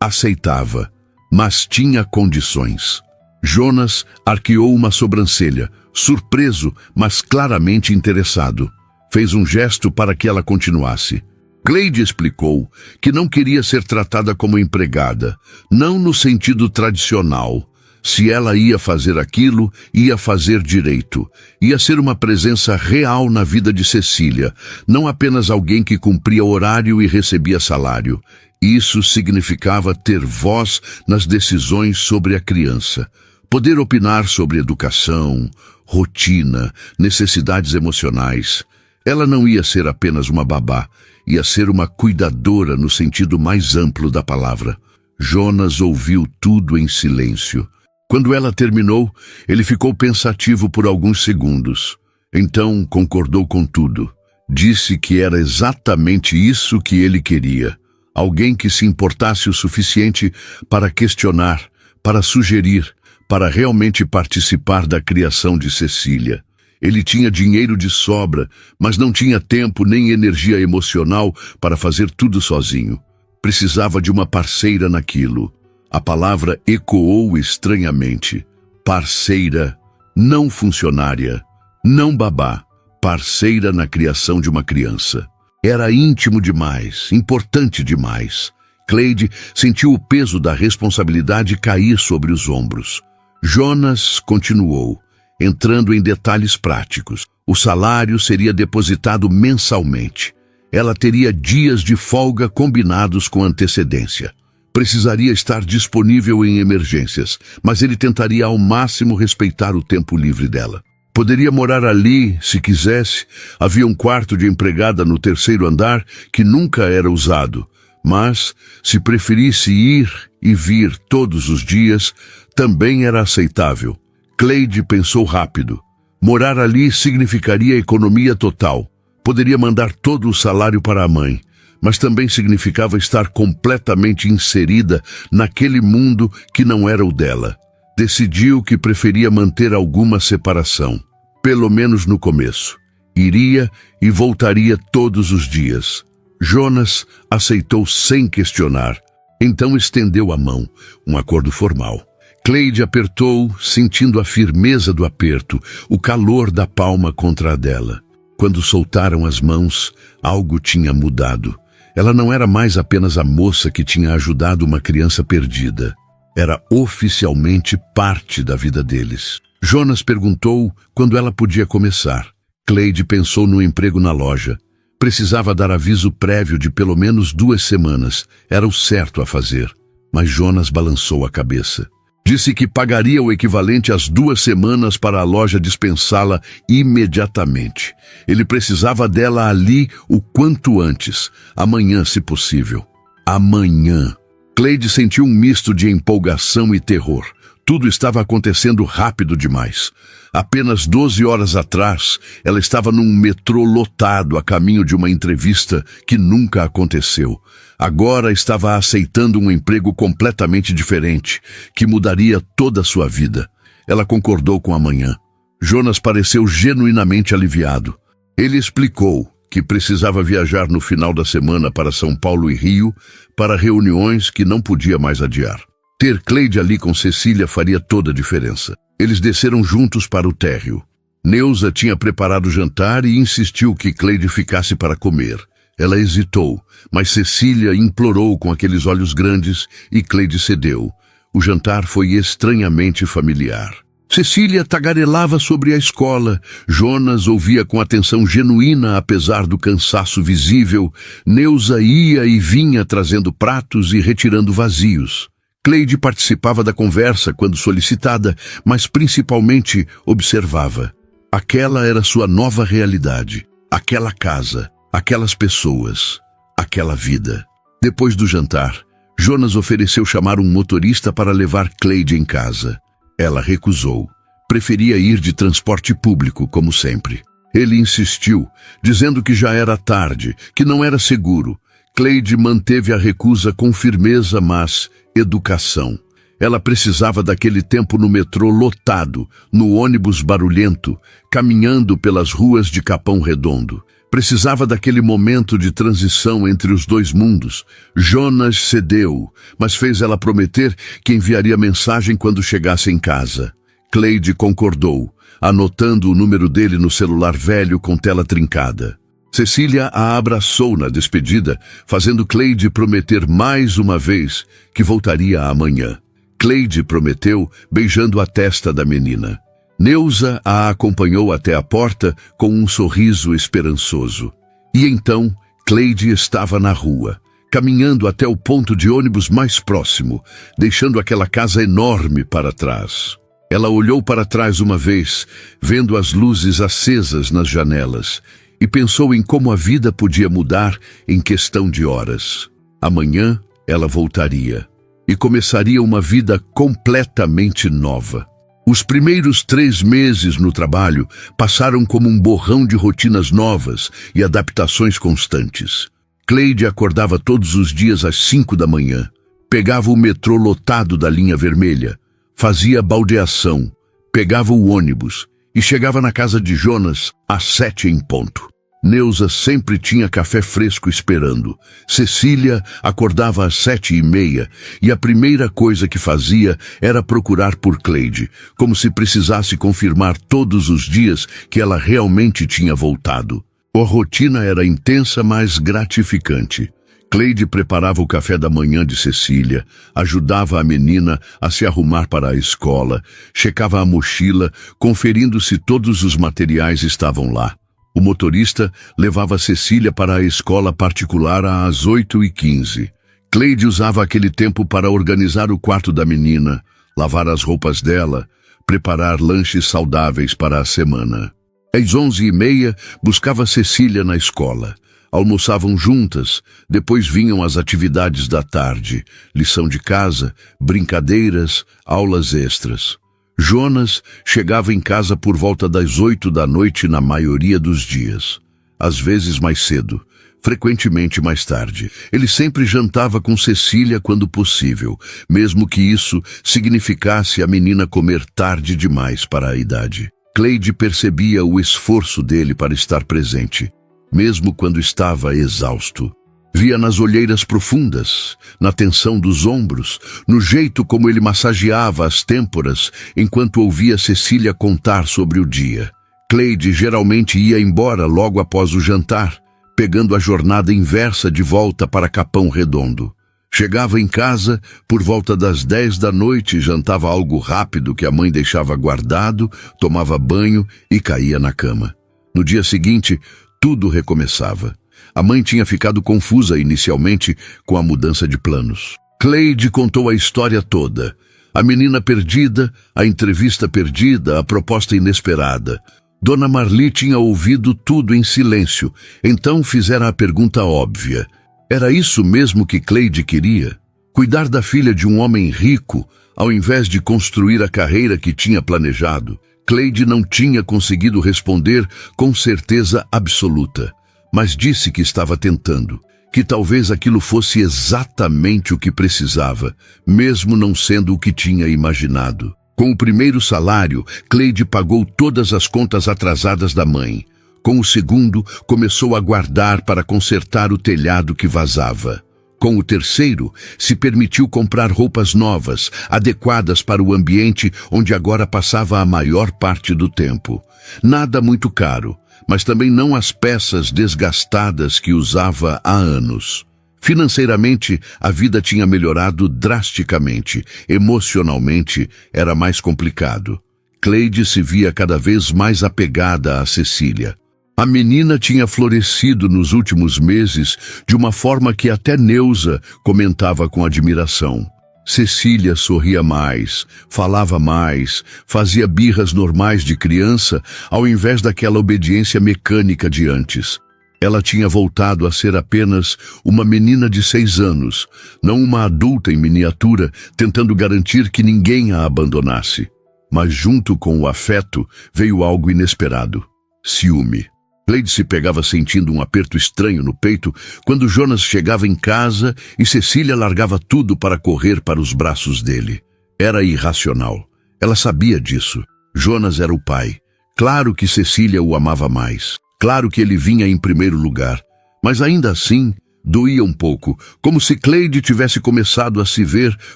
aceitava, mas tinha condições. Jonas arqueou uma sobrancelha, surpreso, mas claramente interessado. Fez um gesto para que ela continuasse. Cleide explicou que não queria ser tratada como empregada, não no sentido tradicional. Se ela ia fazer aquilo, ia fazer direito. Ia ser uma presença real na vida de Cecília, não apenas alguém que cumpria horário e recebia salário. Isso significava ter voz nas decisões sobre a criança. Poder opinar sobre educação, rotina, necessidades emocionais. Ela não ia ser apenas uma babá, ia ser uma cuidadora no sentido mais amplo da palavra. Jonas ouviu tudo em silêncio. Quando ela terminou, ele ficou pensativo por alguns segundos. Então concordou com tudo. Disse que era exatamente isso que ele queria. Alguém que se importasse o suficiente para questionar, para sugerir, para realmente participar da criação de Cecília. Ele tinha dinheiro de sobra, mas não tinha tempo nem energia emocional para fazer tudo sozinho. Precisava de uma parceira naquilo. A palavra ecoou estranhamente. Parceira, não funcionária, não babá. Parceira na criação de uma criança. Era íntimo demais, importante demais. Cleide sentiu o peso da responsabilidade cair sobre os ombros. Jonas continuou, entrando em detalhes práticos. O salário seria depositado mensalmente. Ela teria dias de folga combinados com antecedência. Precisaria estar disponível em emergências, mas ele tentaria ao máximo respeitar o tempo livre dela. Poderia morar ali, se quisesse. Havia um quarto de empregada no 3º andar que nunca era usado. Mas, se preferisse ir e vir todos os dias, também era aceitável. Cleide pensou rápido. Morar ali significaria economia total. Poderia mandar todo o salário para a mãe, mas também significava estar completamente inserida naquele mundo que não era o dela. Decidiu que preferia manter alguma separação, pelo menos no começo. Iria e voltaria todos os dias. Jonas aceitou sem questionar. Então estendeu a mão, um acordo formal. Cleide apertou, sentindo a firmeza do aperto, o calor da palma contra a dela. Quando soltaram as mãos, algo tinha mudado. Ela não era mais apenas a moça que tinha ajudado uma criança perdida. Era oficialmente parte da vida deles. Jonas perguntou quando ela podia começar. Cleide pensou no emprego na loja. Precisava dar aviso prévio de pelo menos 2 semanas. Era o certo a fazer. Mas Jonas balançou a cabeça. Disse que pagaria o equivalente às 2 semanas para a loja dispensá-la imediatamente. Ele precisava dela ali o quanto antes. Amanhã, se possível. Amanhã. Cleide sentiu um misto de empolgação e terror. Tudo estava acontecendo rápido demais. Apenas 12 horas atrás, ela estava num metrô lotado a caminho de uma entrevista que nunca aconteceu. Agora estava aceitando um emprego completamente diferente, que mudaria toda a sua vida. Ela concordou com amanhã. Jonas pareceu genuinamente aliviado. Ele explicou que precisava viajar no final da semana para São Paulo e Rio para reuniões que não podia mais adiar. Ter Cleide ali com Cecília faria toda a diferença. Eles desceram juntos para o térreo. Neuza tinha preparado o jantar e insistiu que Cleide ficasse para comer. Ela hesitou, mas Cecília implorou com aqueles olhos grandes e Cleide cedeu. O jantar foi estranhamente familiar. Cecília tagarelava sobre a escola. Jonas ouvia com atenção genuína, apesar do cansaço visível. Neuza ia e vinha trazendo pratos e retirando vazios. Cleide participava da conversa quando solicitada, mas principalmente observava. Aquela era sua nova realidade. Aquela casa, aquelas pessoas, aquela vida. Depois do jantar, Jonas ofereceu chamar um motorista para levar Cleide em casa. Ela recusou. Preferia ir de transporte público, como sempre. Ele insistiu, dizendo que já era tarde, que não era seguro. Cleide manteve a recusa com firmeza, mas educação. Ela precisava daquele tempo no metrô lotado, no ônibus barulhento, caminhando pelas ruas de Capão Redondo. Precisava daquele momento de transição entre os dois mundos. Jonas cedeu, mas fez ela prometer que enviaria mensagem quando chegasse em casa. Cleide concordou, anotando o número dele no celular velho com tela trincada. Cecília a abraçou na despedida, fazendo Cleide prometer mais uma vez que voltaria amanhã. Cleide prometeu, beijando a testa da menina. Neuza a acompanhou até a porta com um sorriso esperançoso. E então, Cleide estava na rua, caminhando até o ponto de ônibus mais próximo, deixando aquela casa enorme para trás. Ela olhou para trás uma vez, vendo as luzes acesas nas janelas, e pensou em como a vida podia mudar em questão de horas. Amanhã ela voltaria, e começaria uma vida completamente nova. Os primeiros 3 meses no trabalho passaram como um borrão de rotinas novas e adaptações constantes. Cleide acordava todos os dias às 5 da manhã, pegava o metrô lotado da linha vermelha, fazia baldeação, pegava o ônibus e chegava na casa de Jonas às 7 em ponto. Neuza sempre tinha café fresco esperando. Cecília acordava às 7h30 e a primeira coisa que fazia era procurar por Cleide, como se precisasse confirmar todos os dias que ela realmente tinha voltado. A rotina era intensa, mas gratificante. Cleide preparava o café da manhã de Cecília, ajudava a menina a se arrumar para a escola, checava a mochila, conferindo se todos os materiais estavam lá. O motorista levava Cecília para a escola particular às 8h15. Cleide usava aquele tempo para organizar o quarto da menina, lavar as roupas dela, preparar lanches saudáveis para a semana. Às 11h30, buscava Cecília na escola. Almoçavam juntas, depois vinham as atividades da tarde, lição de casa, brincadeiras, aulas extras. Jonas chegava em casa por volta das 8 da noite na maioria dos dias. Às vezes mais cedo, frequentemente mais tarde. Ele sempre jantava com Cecília quando possível, mesmo que isso significasse a menina comer tarde demais para a idade. Cleide percebia o esforço dele para estar presente, mesmo quando estava exausto. Via nas olheiras profundas, na tensão dos ombros, no jeito como ele massageava as têmporas enquanto ouvia Cecília contar sobre o dia. Cleide geralmente ia embora logo após o jantar, pegando a jornada inversa de volta para Capão Redondo. Chegava em casa por volta das 10 da noite, jantava algo rápido que a mãe deixava guardado, tomava banho e caía na cama. No dia seguinte, tudo recomeçava. A mãe tinha ficado confusa inicialmente com a mudança de planos. Cleide contou a história toda. A menina perdida, a entrevista perdida, a proposta inesperada. Dona Marli tinha ouvido tudo em silêncio, então fizera a pergunta óbvia. Era isso mesmo que Cleide queria? Cuidar da filha de um homem rico, ao invés de construir a carreira que tinha planejado? Cleide não tinha conseguido responder com certeza absoluta, mas disse que estava tentando, que talvez aquilo fosse exatamente o que precisava, mesmo não sendo o que tinha imaginado. Com o primeiro salário, Cleide pagou todas as contas atrasadas da mãe. Com o segundo, começou a guardar para consertar o telhado que vazava. Com o terceiro, se permitiu comprar roupas novas, adequadas para o ambiente onde agora passava a maior parte do tempo. Nada muito caro, mas também não as peças desgastadas que usava há anos. Financeiramente, a vida tinha melhorado drasticamente. Emocionalmente, era mais complicado. Cleide se via cada vez mais apegada a Cecília. A menina tinha florescido nos últimos meses de uma forma que até Neuza comentava com admiração. Cecília sorria mais, falava mais, fazia birras normais de criança ao invés daquela obediência mecânica de antes. Ela tinha voltado a ser apenas uma menina de 6 anos, não uma adulta em miniatura, tentando garantir que ninguém a abandonasse. Mas junto com o afeto veio algo inesperado: ciúme. Cleide se pegava sentindo um aperto estranho no peito quando Jonas chegava em casa e Cecília largava tudo para correr para os braços dele. Era irracional. Ela sabia disso. Jonas era o pai. Claro que Cecília o amava mais. Claro que ele vinha em primeiro lugar. Mas ainda assim, doía um pouco, como se Cleide tivesse começado a se ver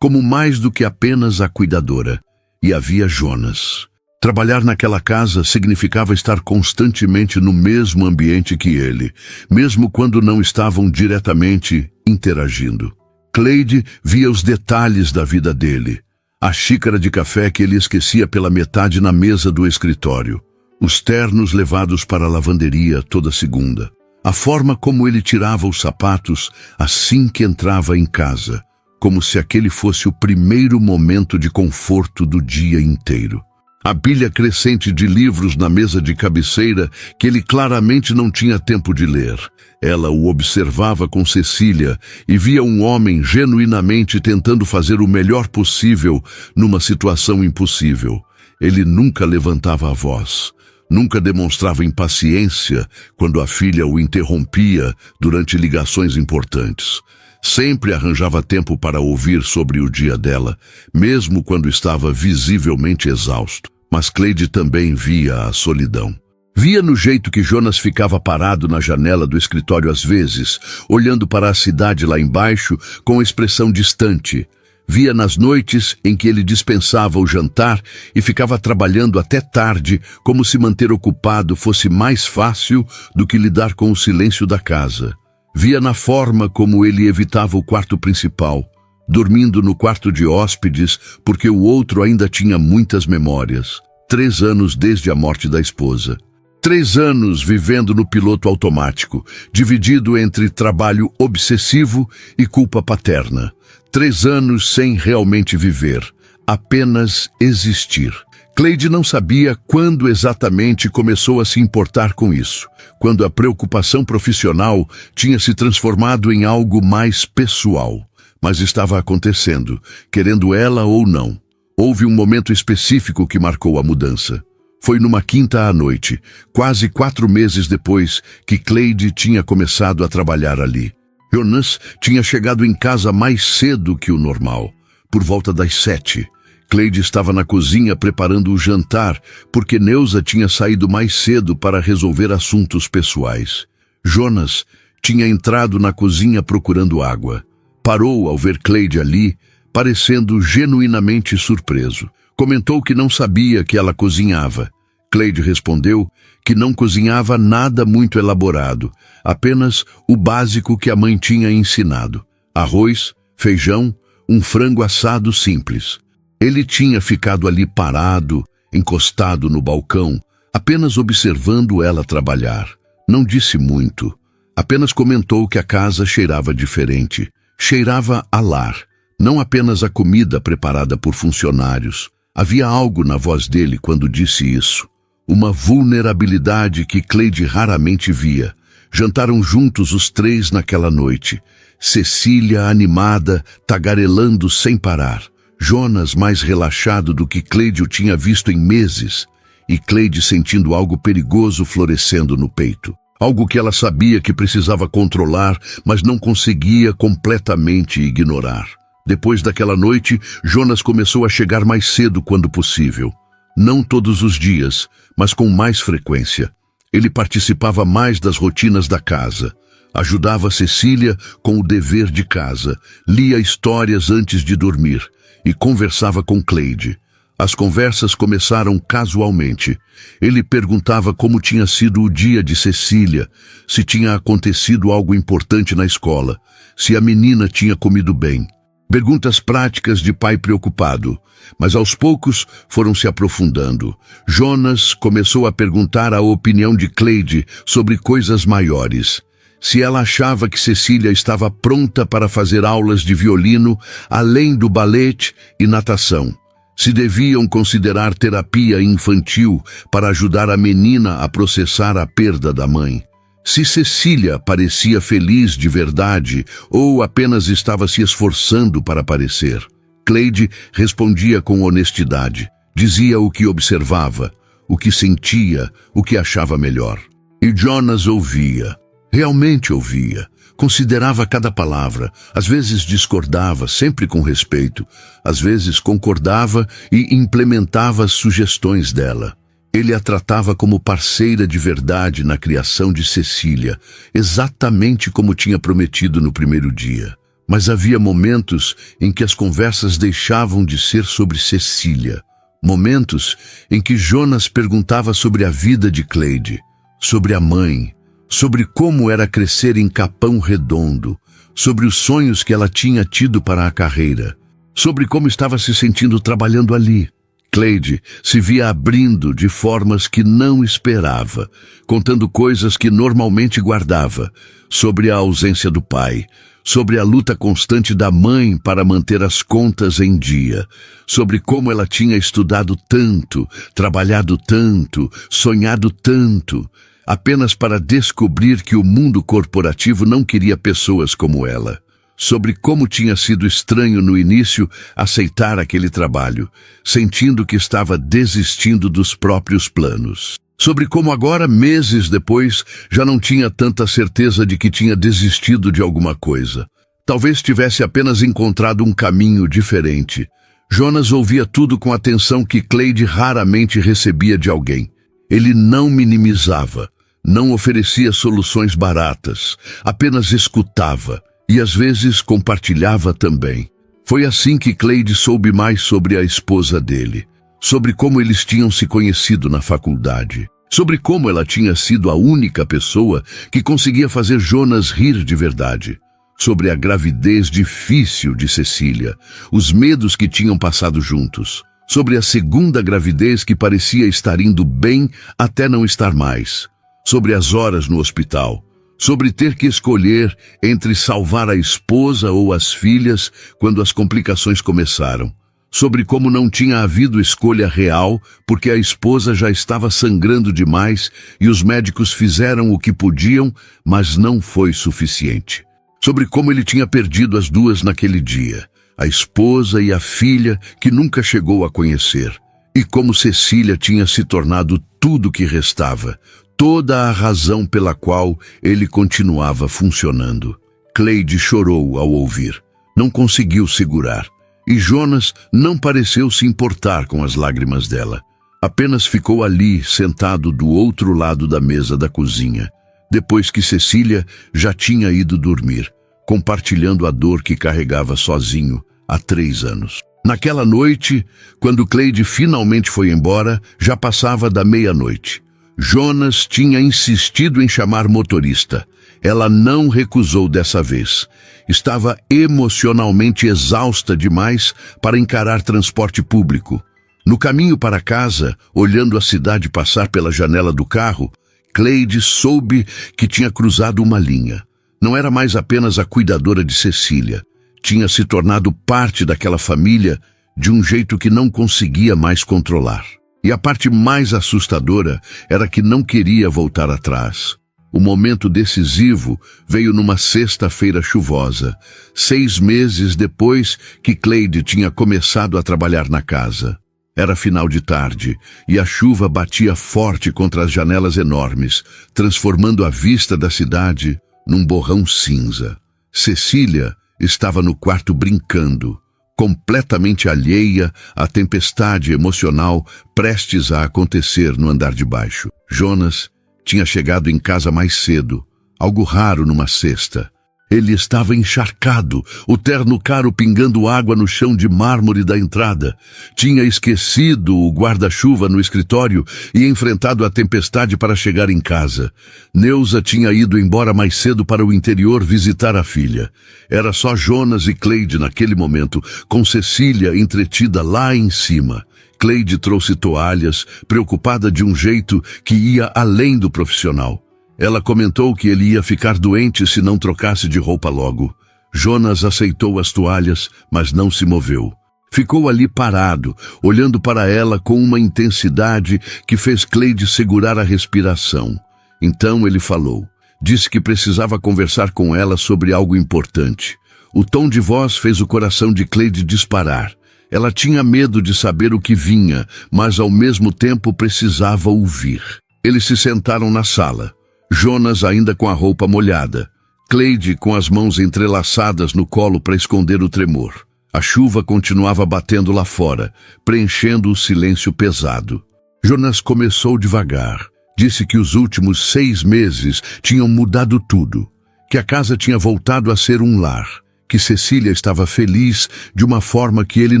como mais do que apenas a cuidadora. E havia Jonas. Trabalhar naquela casa significava estar constantemente no mesmo ambiente que ele, mesmo quando não estavam diretamente interagindo. Cleide via os detalhes da vida dele. A xícara de café que ele esquecia pela metade na mesa do escritório. Os ternos levados para a lavanderia toda segunda. A forma como ele tirava os sapatos assim que entrava em casa, como se aquele fosse o primeiro momento de conforto do dia inteiro. A pilha crescente de livros na mesa de cabeceira que ele claramente não tinha tempo de ler. Ela o observava com Cecília e via um homem genuinamente tentando fazer o melhor possível numa situação impossível. Ele nunca levantava a voz, nunca demonstrava impaciência quando a filha o interrompia durante ligações importantes. Sempre arranjava tempo para ouvir sobre o dia dela, mesmo quando estava visivelmente exausto. Mas Cleide também via a solidão. Via no jeito que Jonas ficava parado na janela do escritório às vezes, olhando para a cidade lá embaixo com expressão distante. Via nas noites em que ele dispensava o jantar e ficava trabalhando até tarde, como se manter ocupado fosse mais fácil do que lidar com o silêncio da casa. Via na forma como ele evitava o quarto principal, dormindo no quarto de hóspedes porque o outro ainda tinha muitas memórias. 3 anos desde a morte da esposa. 3 anos vivendo no piloto automático, dividido entre trabalho obsessivo e culpa paterna. 3 anos sem realmente viver, apenas existir. Cleide não sabia quando exatamente começou a se importar com isso, quando a preocupação profissional tinha se transformado em algo mais pessoal. Mas estava acontecendo, querendo ela ou não. Houve um momento específico que marcou a mudança. Foi numa quinta à noite, quase 4 meses depois que Cleide tinha começado a trabalhar ali. Jonas tinha chegado em casa mais cedo que o normal, por volta das 7. Cleide estava na cozinha preparando o jantar, porque Neuza tinha saído mais cedo para resolver assuntos pessoais. Jonas tinha entrado na cozinha procurando água. Parou ao ver Cleide ali, parecendo genuinamente surpreso. Comentou que não sabia que ela cozinhava. Cleide respondeu que não cozinhava nada muito elaborado, apenas o básico que a mãe tinha ensinado: arroz, feijão, um frango assado simples. Ele tinha ficado ali parado, encostado no balcão, apenas observando ela trabalhar. Não disse muito, apenas comentou que a casa cheirava diferente. Cheirava a lar, não apenas a comida preparada por funcionários. Havia algo na voz dele quando disse isso. Uma vulnerabilidade que Cleide raramente via. Jantaram juntos os 3 naquela noite. Cecília animada, tagarelando sem parar. Jonas mais relaxado do que Cleide o tinha visto em meses. E Cleide sentindo algo perigoso florescendo no peito. Algo que ela sabia que precisava controlar, mas não conseguia completamente ignorar. Depois daquela noite, Jonas começou a chegar mais cedo quando possível. Não todos os dias, mas com mais frequência. Ele participava mais das rotinas da casa. Ajudava Cecília com o dever de casa, lia histórias antes de dormir e conversava com Cleide. As conversas começaram casualmente. Ele perguntava como tinha sido o dia de Cecília, se tinha acontecido algo importante na escola, se a menina tinha comido bem. Perguntas práticas de pai preocupado, mas aos poucos foram se aprofundando. Jonas começou a perguntar a opinião de Cleide sobre coisas maiores. Se ela achava que Cecília estava pronta para fazer aulas de violino, além do balete e natação. Se deviam considerar terapia infantil para ajudar a menina a processar a perda da mãe. Se Cecília parecia feliz de verdade ou apenas estava se esforçando para parecer. Cleide respondia com honestidade. Dizia o que observava, o que sentia, o que achava melhor. E Jonas ouvia. Realmente ouvia. Considerava cada palavra. Às vezes discordava, sempre com respeito. Às vezes concordava e implementava as sugestões dela. Ele a tratava como parceira de verdade na criação de Cecília, exatamente como tinha prometido no primeiro dia. Mas havia momentos em que as conversas deixavam de ser sobre Cecília. Momentos em que Jonas perguntava sobre a vida de Cleide, sobre a mãe, sobre como era crescer em Capão Redondo, sobre os sonhos que ela tinha tido para a carreira, sobre como estava se sentindo trabalhando ali. Cleide se via abrindo de formas que não esperava, contando coisas que normalmente guardava, sobre a ausência do pai, sobre a luta constante da mãe para manter as contas em dia, sobre como ela tinha estudado tanto, trabalhado tanto, sonhado tanto, apenas para descobrir que o mundo corporativo não queria pessoas como ela. Sobre como tinha sido estranho no início aceitar aquele trabalho, sentindo que estava desistindo dos próprios planos. Sobre como agora, meses depois, já não tinha tanta certeza de que tinha desistido de alguma coisa. Talvez tivesse apenas encontrado um caminho diferente. Jonas ouvia tudo com atenção que Cleide raramente recebia de alguém. Ele não minimizava, não oferecia soluções baratas, apenas escutava. E às vezes compartilhava também. Foi assim que Cleide soube mais sobre a esposa dele, sobre como eles tinham se conhecido na faculdade, sobre como ela tinha sido a única pessoa que conseguia fazer Jonas rir de verdade, sobre a gravidez difícil de Cecília, os medos que tinham passado juntos, sobre a segunda gravidez que parecia estar indo bem até não estar mais, sobre as horas no hospital, sobre ter que escolher entre salvar a esposa ou as filhas quando as complicações começaram, sobre como não tinha havido escolha real porque a esposa já estava sangrando demais e os médicos fizeram o que podiam, mas não foi suficiente, sobre como ele tinha perdido as duas naquele dia, a esposa e a filha que nunca chegou a conhecer, e como Cecília tinha se tornado tudo o que restava, toda a razão pela qual ele continuava funcionando. Cleide chorou ao ouvir. Não conseguiu segurar. E Jonas não pareceu se importar com as lágrimas dela. Apenas ficou ali, sentado do outro lado da mesa da cozinha, depois que Cecília já tinha ido dormir, compartilhando a dor que carregava sozinho há 3 anos. Naquela noite, quando Cleide finalmente foi embora, já passava da meia-noite. Jonas tinha insistido em chamar motorista. Ela não recusou dessa vez. Estava emocionalmente exausta demais para encarar transporte público. No caminho para casa, olhando a cidade passar pela janela do carro, Cleide soube que tinha cruzado uma linha. Não era mais apenas a cuidadora de Cecília. Tinha se tornado parte daquela família de um jeito que não conseguia mais controlar. E a parte mais assustadora era que não queria voltar atrás. O momento decisivo veio numa sexta-feira chuvosa, 6 meses depois que Cleide tinha começado a trabalhar na casa. Era final de tarde e a chuva batia forte contra as janelas enormes, transformando a vista da cidade num borrão cinza. Cecília estava no quarto brincando, completamente alheia à tempestade emocional prestes a acontecer no andar de baixo. Jonas tinha chegado em casa mais cedo, algo raro numa sexta. Ele estava encharcado, o terno caro pingando água no chão de mármore da entrada. Tinha esquecido o guarda-chuva no escritório e enfrentado a tempestade para chegar em casa. Neuza tinha ido embora mais cedo para o interior visitar a filha. Era só Jonas e Cleide naquele momento, com Cecília entretida lá em cima. Cleide trouxe toalhas, preocupada de um jeito que ia além do profissional. Ela comentou que ele ia ficar doente se não trocasse de roupa logo. Jonas aceitou as toalhas, mas não se moveu. Ficou ali parado, olhando para ela com uma intensidade que fez Cleide segurar a respiração. Então ele falou. Disse que precisava conversar com ela sobre algo importante. O tom de voz fez o coração de Cleide disparar. Ela tinha medo de saber o que vinha, mas ao mesmo tempo precisava ouvir. Eles se sentaram na sala. Jonas ainda com a roupa molhada. Cleide com as mãos entrelaçadas no colo para esconder o tremor. A chuva continuava batendo lá fora, preenchendo o silêncio pesado. Jonas começou devagar. Disse que os últimos 6 meses tinham mudado tudo. Que a casa tinha voltado a ser um lar. Que Cecília estava feliz de uma forma que ele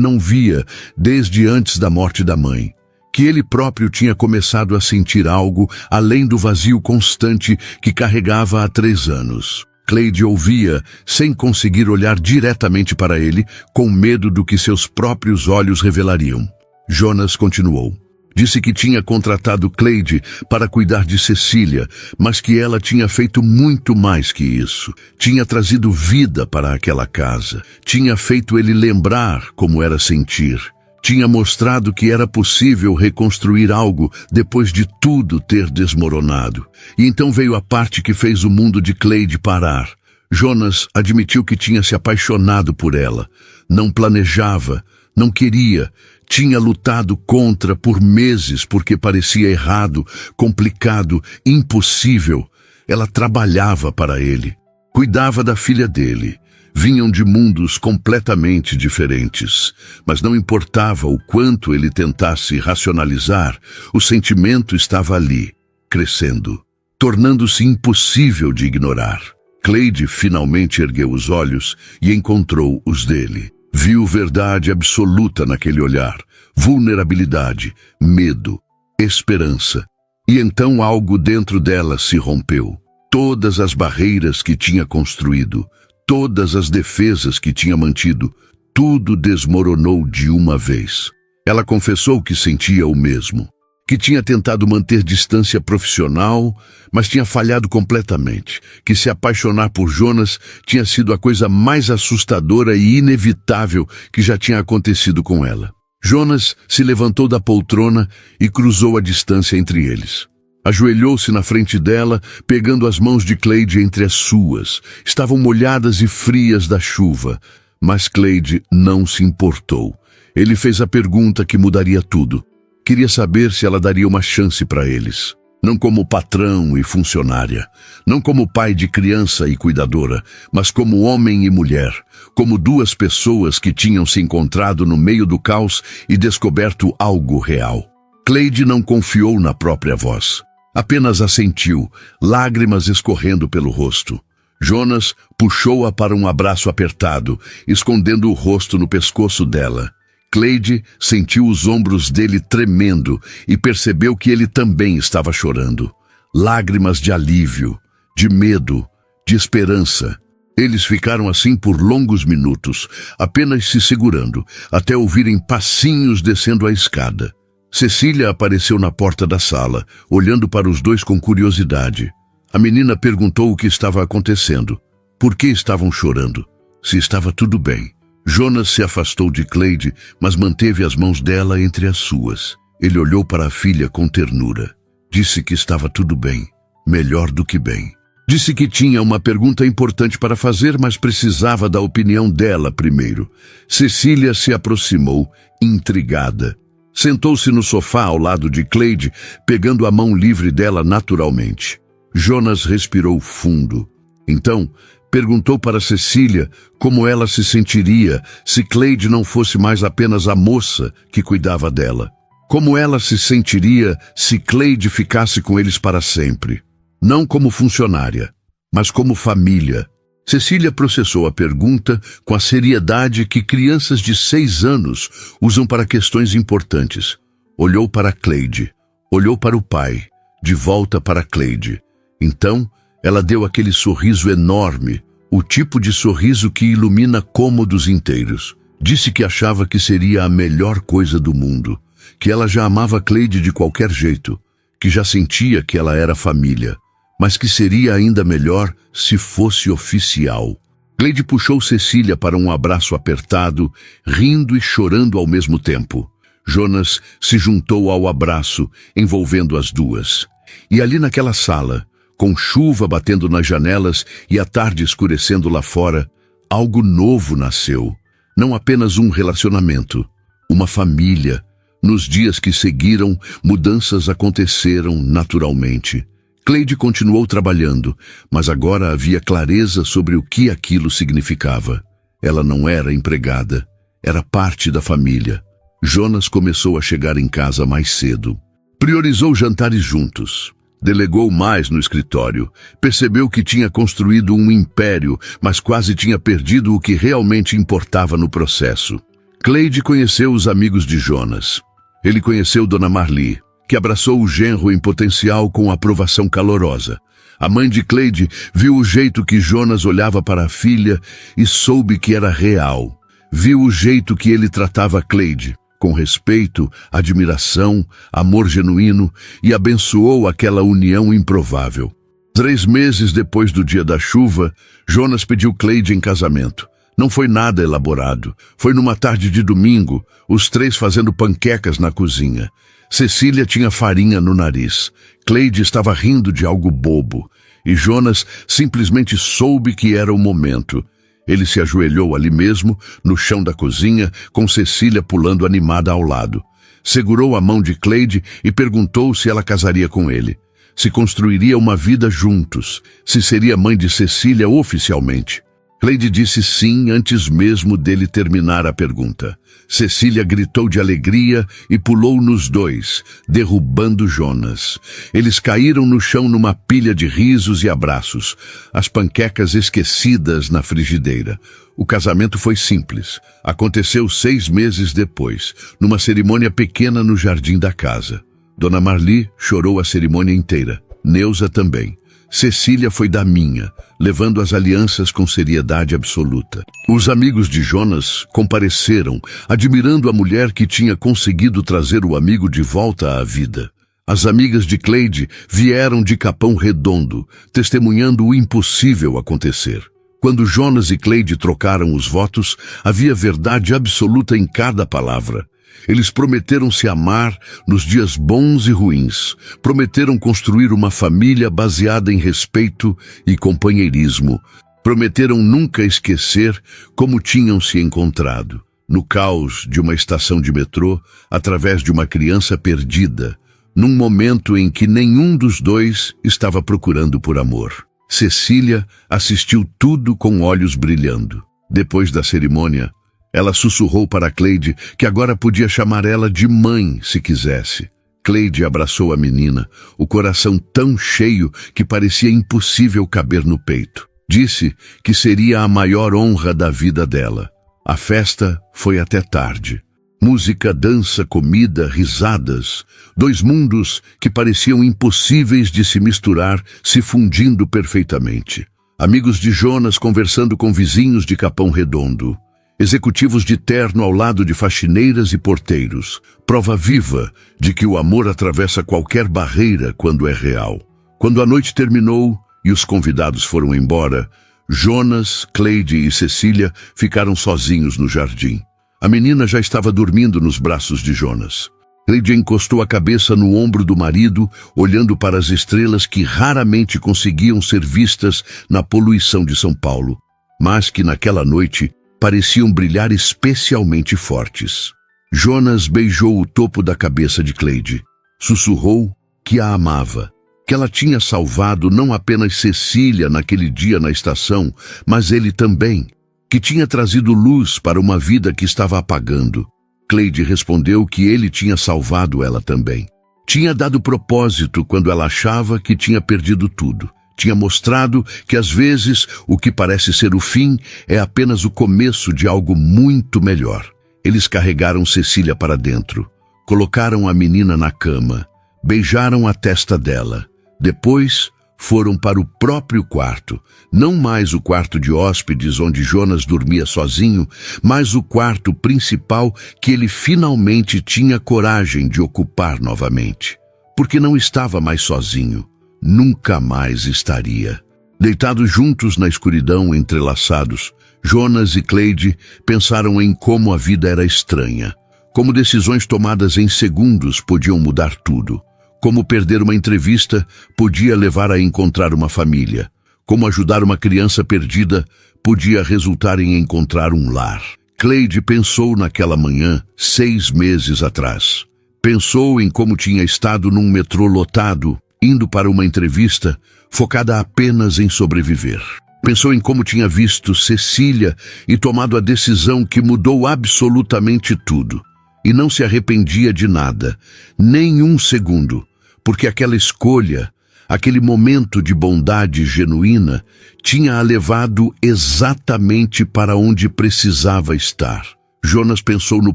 não via desde antes da morte da mãe. Que ele próprio tinha começado a sentir algo além do vazio constante que carregava há 3 anos. Cleide ouvia, sem conseguir olhar diretamente para ele, com medo do que seus próprios olhos revelariam. Jonas continuou. Disse que tinha contratado Cleide para cuidar de Cecília, mas que ela tinha feito muito mais que isso. Tinha trazido vida para aquela casa. Tinha feito ele lembrar como era sentir. Tinha mostrado que era possível reconstruir algo depois de tudo ter desmoronado. E então veio a parte que fez o mundo de Cleide parar. Jonas admitiu que tinha se apaixonado por ela. Não planejava, não queria. Tinha lutado contra por meses porque parecia errado, complicado, impossível. Ela trabalhava para ele. Cuidava da filha dele. Vinham de mundos completamente diferentes, mas não importava o quanto ele tentasse racionalizar, o sentimento estava ali, crescendo, tornando-se impossível de ignorar. Cleide finalmente ergueu os olhos e encontrou os dele. Viu verdade absoluta naquele olhar, vulnerabilidade, medo, esperança. E então algo dentro dela se rompeu. Todas as barreiras que tinha construído, todas as defesas que tinha mantido, tudo desmoronou de uma vez. Ela confessou que sentia o mesmo, que tinha tentado manter distância profissional, mas tinha falhado completamente, que se apaixonar por Jonas tinha sido a coisa mais assustadora e inevitável que já tinha acontecido com ela. Jonas se levantou da poltrona e cruzou a distância entre eles. Ajoelhou-se na frente dela, pegando as mãos de Cleide entre as suas. Estavam molhadas e frias da chuva, mas Cleide não se importou. Ele fez a pergunta que mudaria tudo. Queria saber se ela daria uma chance para eles. Não como patrão e funcionária, não como pai de criança e cuidadora, mas como homem e mulher, como 2 pessoas que tinham se encontrado no meio do caos e descoberto algo real. Cleide não confiou na própria voz. Apenas assentiu, lágrimas escorrendo pelo rosto. Jonas puxou-a para um abraço apertado, escondendo o rosto no pescoço dela. Cleide sentiu os ombros dele tremendo e percebeu que ele também estava chorando. Lágrimas de alívio, de medo, de esperança. Eles ficaram assim por longos minutos, apenas se segurando, até ouvirem passinhos descendo a escada. Cecília apareceu na porta da sala, olhando para os 2 com curiosidade. A menina perguntou o que estava acontecendo. Por que estavam chorando? Se estava tudo bem. Jonas se afastou de Cleide, mas manteve as mãos dela entre as suas. Ele olhou para a filha com ternura. Disse que estava tudo bem, melhor do que bem. Disse que tinha uma pergunta importante para fazer, mas precisava da opinião dela primeiro. Cecília se aproximou, intrigada. Sentou-se no sofá ao lado de Cleide, pegando a mão livre dela naturalmente. Jonas respirou fundo. Então, perguntou para Cecília como ela se sentiria se Cleide não fosse mais apenas a moça que cuidava dela. Como ela se sentiria se Cleide ficasse com eles para sempre. Não como funcionária, mas como família. Cecília processou a pergunta com a seriedade que crianças de 6 anos usam para questões importantes. Olhou para Cleide, olhou para o pai, de volta para Cleide. Então, ela deu aquele sorriso enorme, o tipo de sorriso que ilumina cômodos inteiros. Disse que achava que seria a melhor coisa do mundo, que ela já amava Cleide de qualquer jeito, que já sentia que ela era família, mas que seria ainda melhor se fosse oficial. Cleide puxou Cecília para um abraço apertado, rindo e chorando ao mesmo tempo. Jonas se juntou ao abraço, envolvendo as duas. E ali naquela sala, com chuva batendo nas janelas e a tarde escurecendo lá fora, algo novo nasceu. Não apenas um relacionamento, uma família. Nos dias que seguiram, mudanças aconteceram naturalmente. Cleide continuou trabalhando, mas agora havia clareza sobre o que aquilo significava. Ela não era empregada, era parte da família. Jonas começou a chegar em casa mais cedo. Priorizou jantares juntos. Delegou mais no escritório. Percebeu que tinha construído um império, mas quase tinha perdido o que realmente importava no processo. Cleide conheceu os amigos de Jonas. Ele conheceu Dona Marli, que abraçou o genro em potencial com aprovação calorosa. A mãe de Cleide viu o jeito que Jonas olhava para a filha e soube que era real. Viu o jeito que ele tratava Cleide, com respeito, admiração, amor genuíno, e abençoou aquela união improvável. 3 meses depois do dia da chuva, Jonas pediu Cleide em casamento. Não foi nada elaborado. Foi numa tarde de domingo, os 3 fazendo panquecas na cozinha. Cecília tinha farinha no nariz. Cleide estava rindo de algo bobo. E Jonas simplesmente soube que era o momento. Ele se ajoelhou ali mesmo, no chão da cozinha, com Cecília pulando animada ao lado. Segurou a mão de Cleide e perguntou se ela casaria com ele. Se construiria uma vida juntos. Se seria mãe de Cecília oficialmente. Cleide disse sim antes mesmo dele terminar a pergunta. Cecília gritou de alegria e pulou nos dois, derrubando Jonas. Eles caíram no chão numa pilha de risos e abraços, as panquecas esquecidas na frigideira. O casamento foi simples. Aconteceu 6 meses depois, numa cerimônia pequena no jardim da casa. Dona Marli chorou a cerimônia inteira. Neuza também. Cecília foi da minha, levando as alianças com seriedade absoluta. Os amigos de Jonas compareceram, admirando a mulher que tinha conseguido trazer o amigo de volta à vida. As amigas de Cleide vieram de Capão Redondo, testemunhando o impossível acontecer. Quando Jonas e Cleide trocaram os votos, havia verdade absoluta em cada palavra. Eles prometeram se amar nos dias bons e ruins. Prometeram construir uma família baseada em respeito e companheirismo. Prometeram nunca esquecer como tinham se encontrado. No caos de uma estação de metrô, através de uma criança perdida, num momento em que nenhum dos dois estava procurando por amor. Cecília assistiu tudo com olhos brilhando. Depois da cerimônia, ela sussurrou para Cleide que agora podia chamar ela de mãe se quisesse. Cleide abraçou a menina, o coração tão cheio que parecia impossível caber no peito. Disse que seria a maior honra da vida dela. A festa foi até tarde. Música, dança, comida, risadas. 2 mundos que pareciam impossíveis de se misturar, se fundindo perfeitamente. Amigos de Jonas conversando com vizinhos de Capão Redondo. Executivos de terno ao lado de faxineiras e porteiros. Prova viva de que o amor atravessa qualquer barreira quando é real. Quando a noite terminou e os convidados foram embora, Jonas, Cleide e Cecília ficaram sozinhos no jardim. A menina já estava dormindo nos braços de Jonas. Cleide encostou a cabeça no ombro do marido, olhando para as estrelas que raramente conseguiam ser vistas na poluição de São Paulo, mas que naquela noite pareciam brilhar especialmente fortes. Jonas beijou o topo da cabeça de Cleide. Sussurrou que a amava, que ela tinha salvado não apenas Cecília naquele dia na estação, mas ele também, que tinha trazido luz para uma vida que estava apagando. Cleide respondeu que ele tinha salvado ela também. Tinha dado propósito quando ela achava que tinha perdido tudo. Tinha mostrado que às vezes o que parece ser o fim é apenas o começo de algo muito melhor. Eles carregaram Cecília para dentro, colocaram a menina na cama, beijaram a testa dela. Depois foram para o próprio quarto, não mais o quarto de hóspedes onde Jonas dormia sozinho, mas o quarto principal que ele finalmente tinha coragem de ocupar novamente. Porque não estava mais sozinho, nunca mais estaria. Deitados juntos na escuridão, entrelaçados, Jonas e Cleide pensaram em como a vida era estranha, como decisões tomadas em segundos podiam mudar tudo. Como perder uma entrevista podia levar a encontrar uma família. Como ajudar uma criança perdida podia resultar em encontrar um lar. Cleide pensou naquela manhã, 6 meses atrás. Pensou em como tinha estado num metrô lotado, indo para uma entrevista, focada apenas em sobreviver. Pensou em como tinha visto Cecília e tomado a decisão que mudou absolutamente tudo. E não se arrependia de nada, nem um segundo, porque aquela escolha, aquele momento de bondade genuína, tinha a levado exatamente para onde precisava estar. Jonas pensou no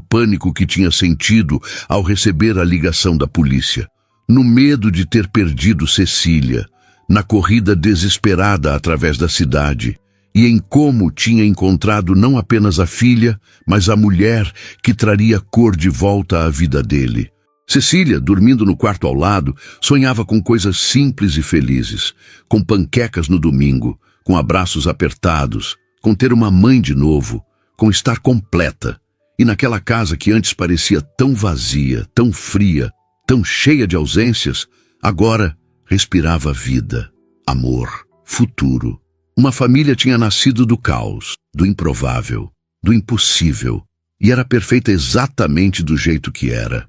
pânico que tinha sentido ao receber a ligação da polícia, no medo de ter perdido Cecília, na corrida desesperada através da cidade, e em como tinha encontrado não apenas a filha, mas a mulher que traria cor de volta à vida dele. Cecília, dormindo no quarto ao lado, sonhava com coisas simples e felizes, com panquecas no domingo, com abraços apertados, com ter uma mãe de novo, com estar completa. E naquela casa que antes parecia tão vazia, tão fria, tão cheia de ausências, agora respirava vida, amor, futuro. Uma família tinha nascido do caos, do improvável, do impossível, e era perfeita exatamente do jeito que era.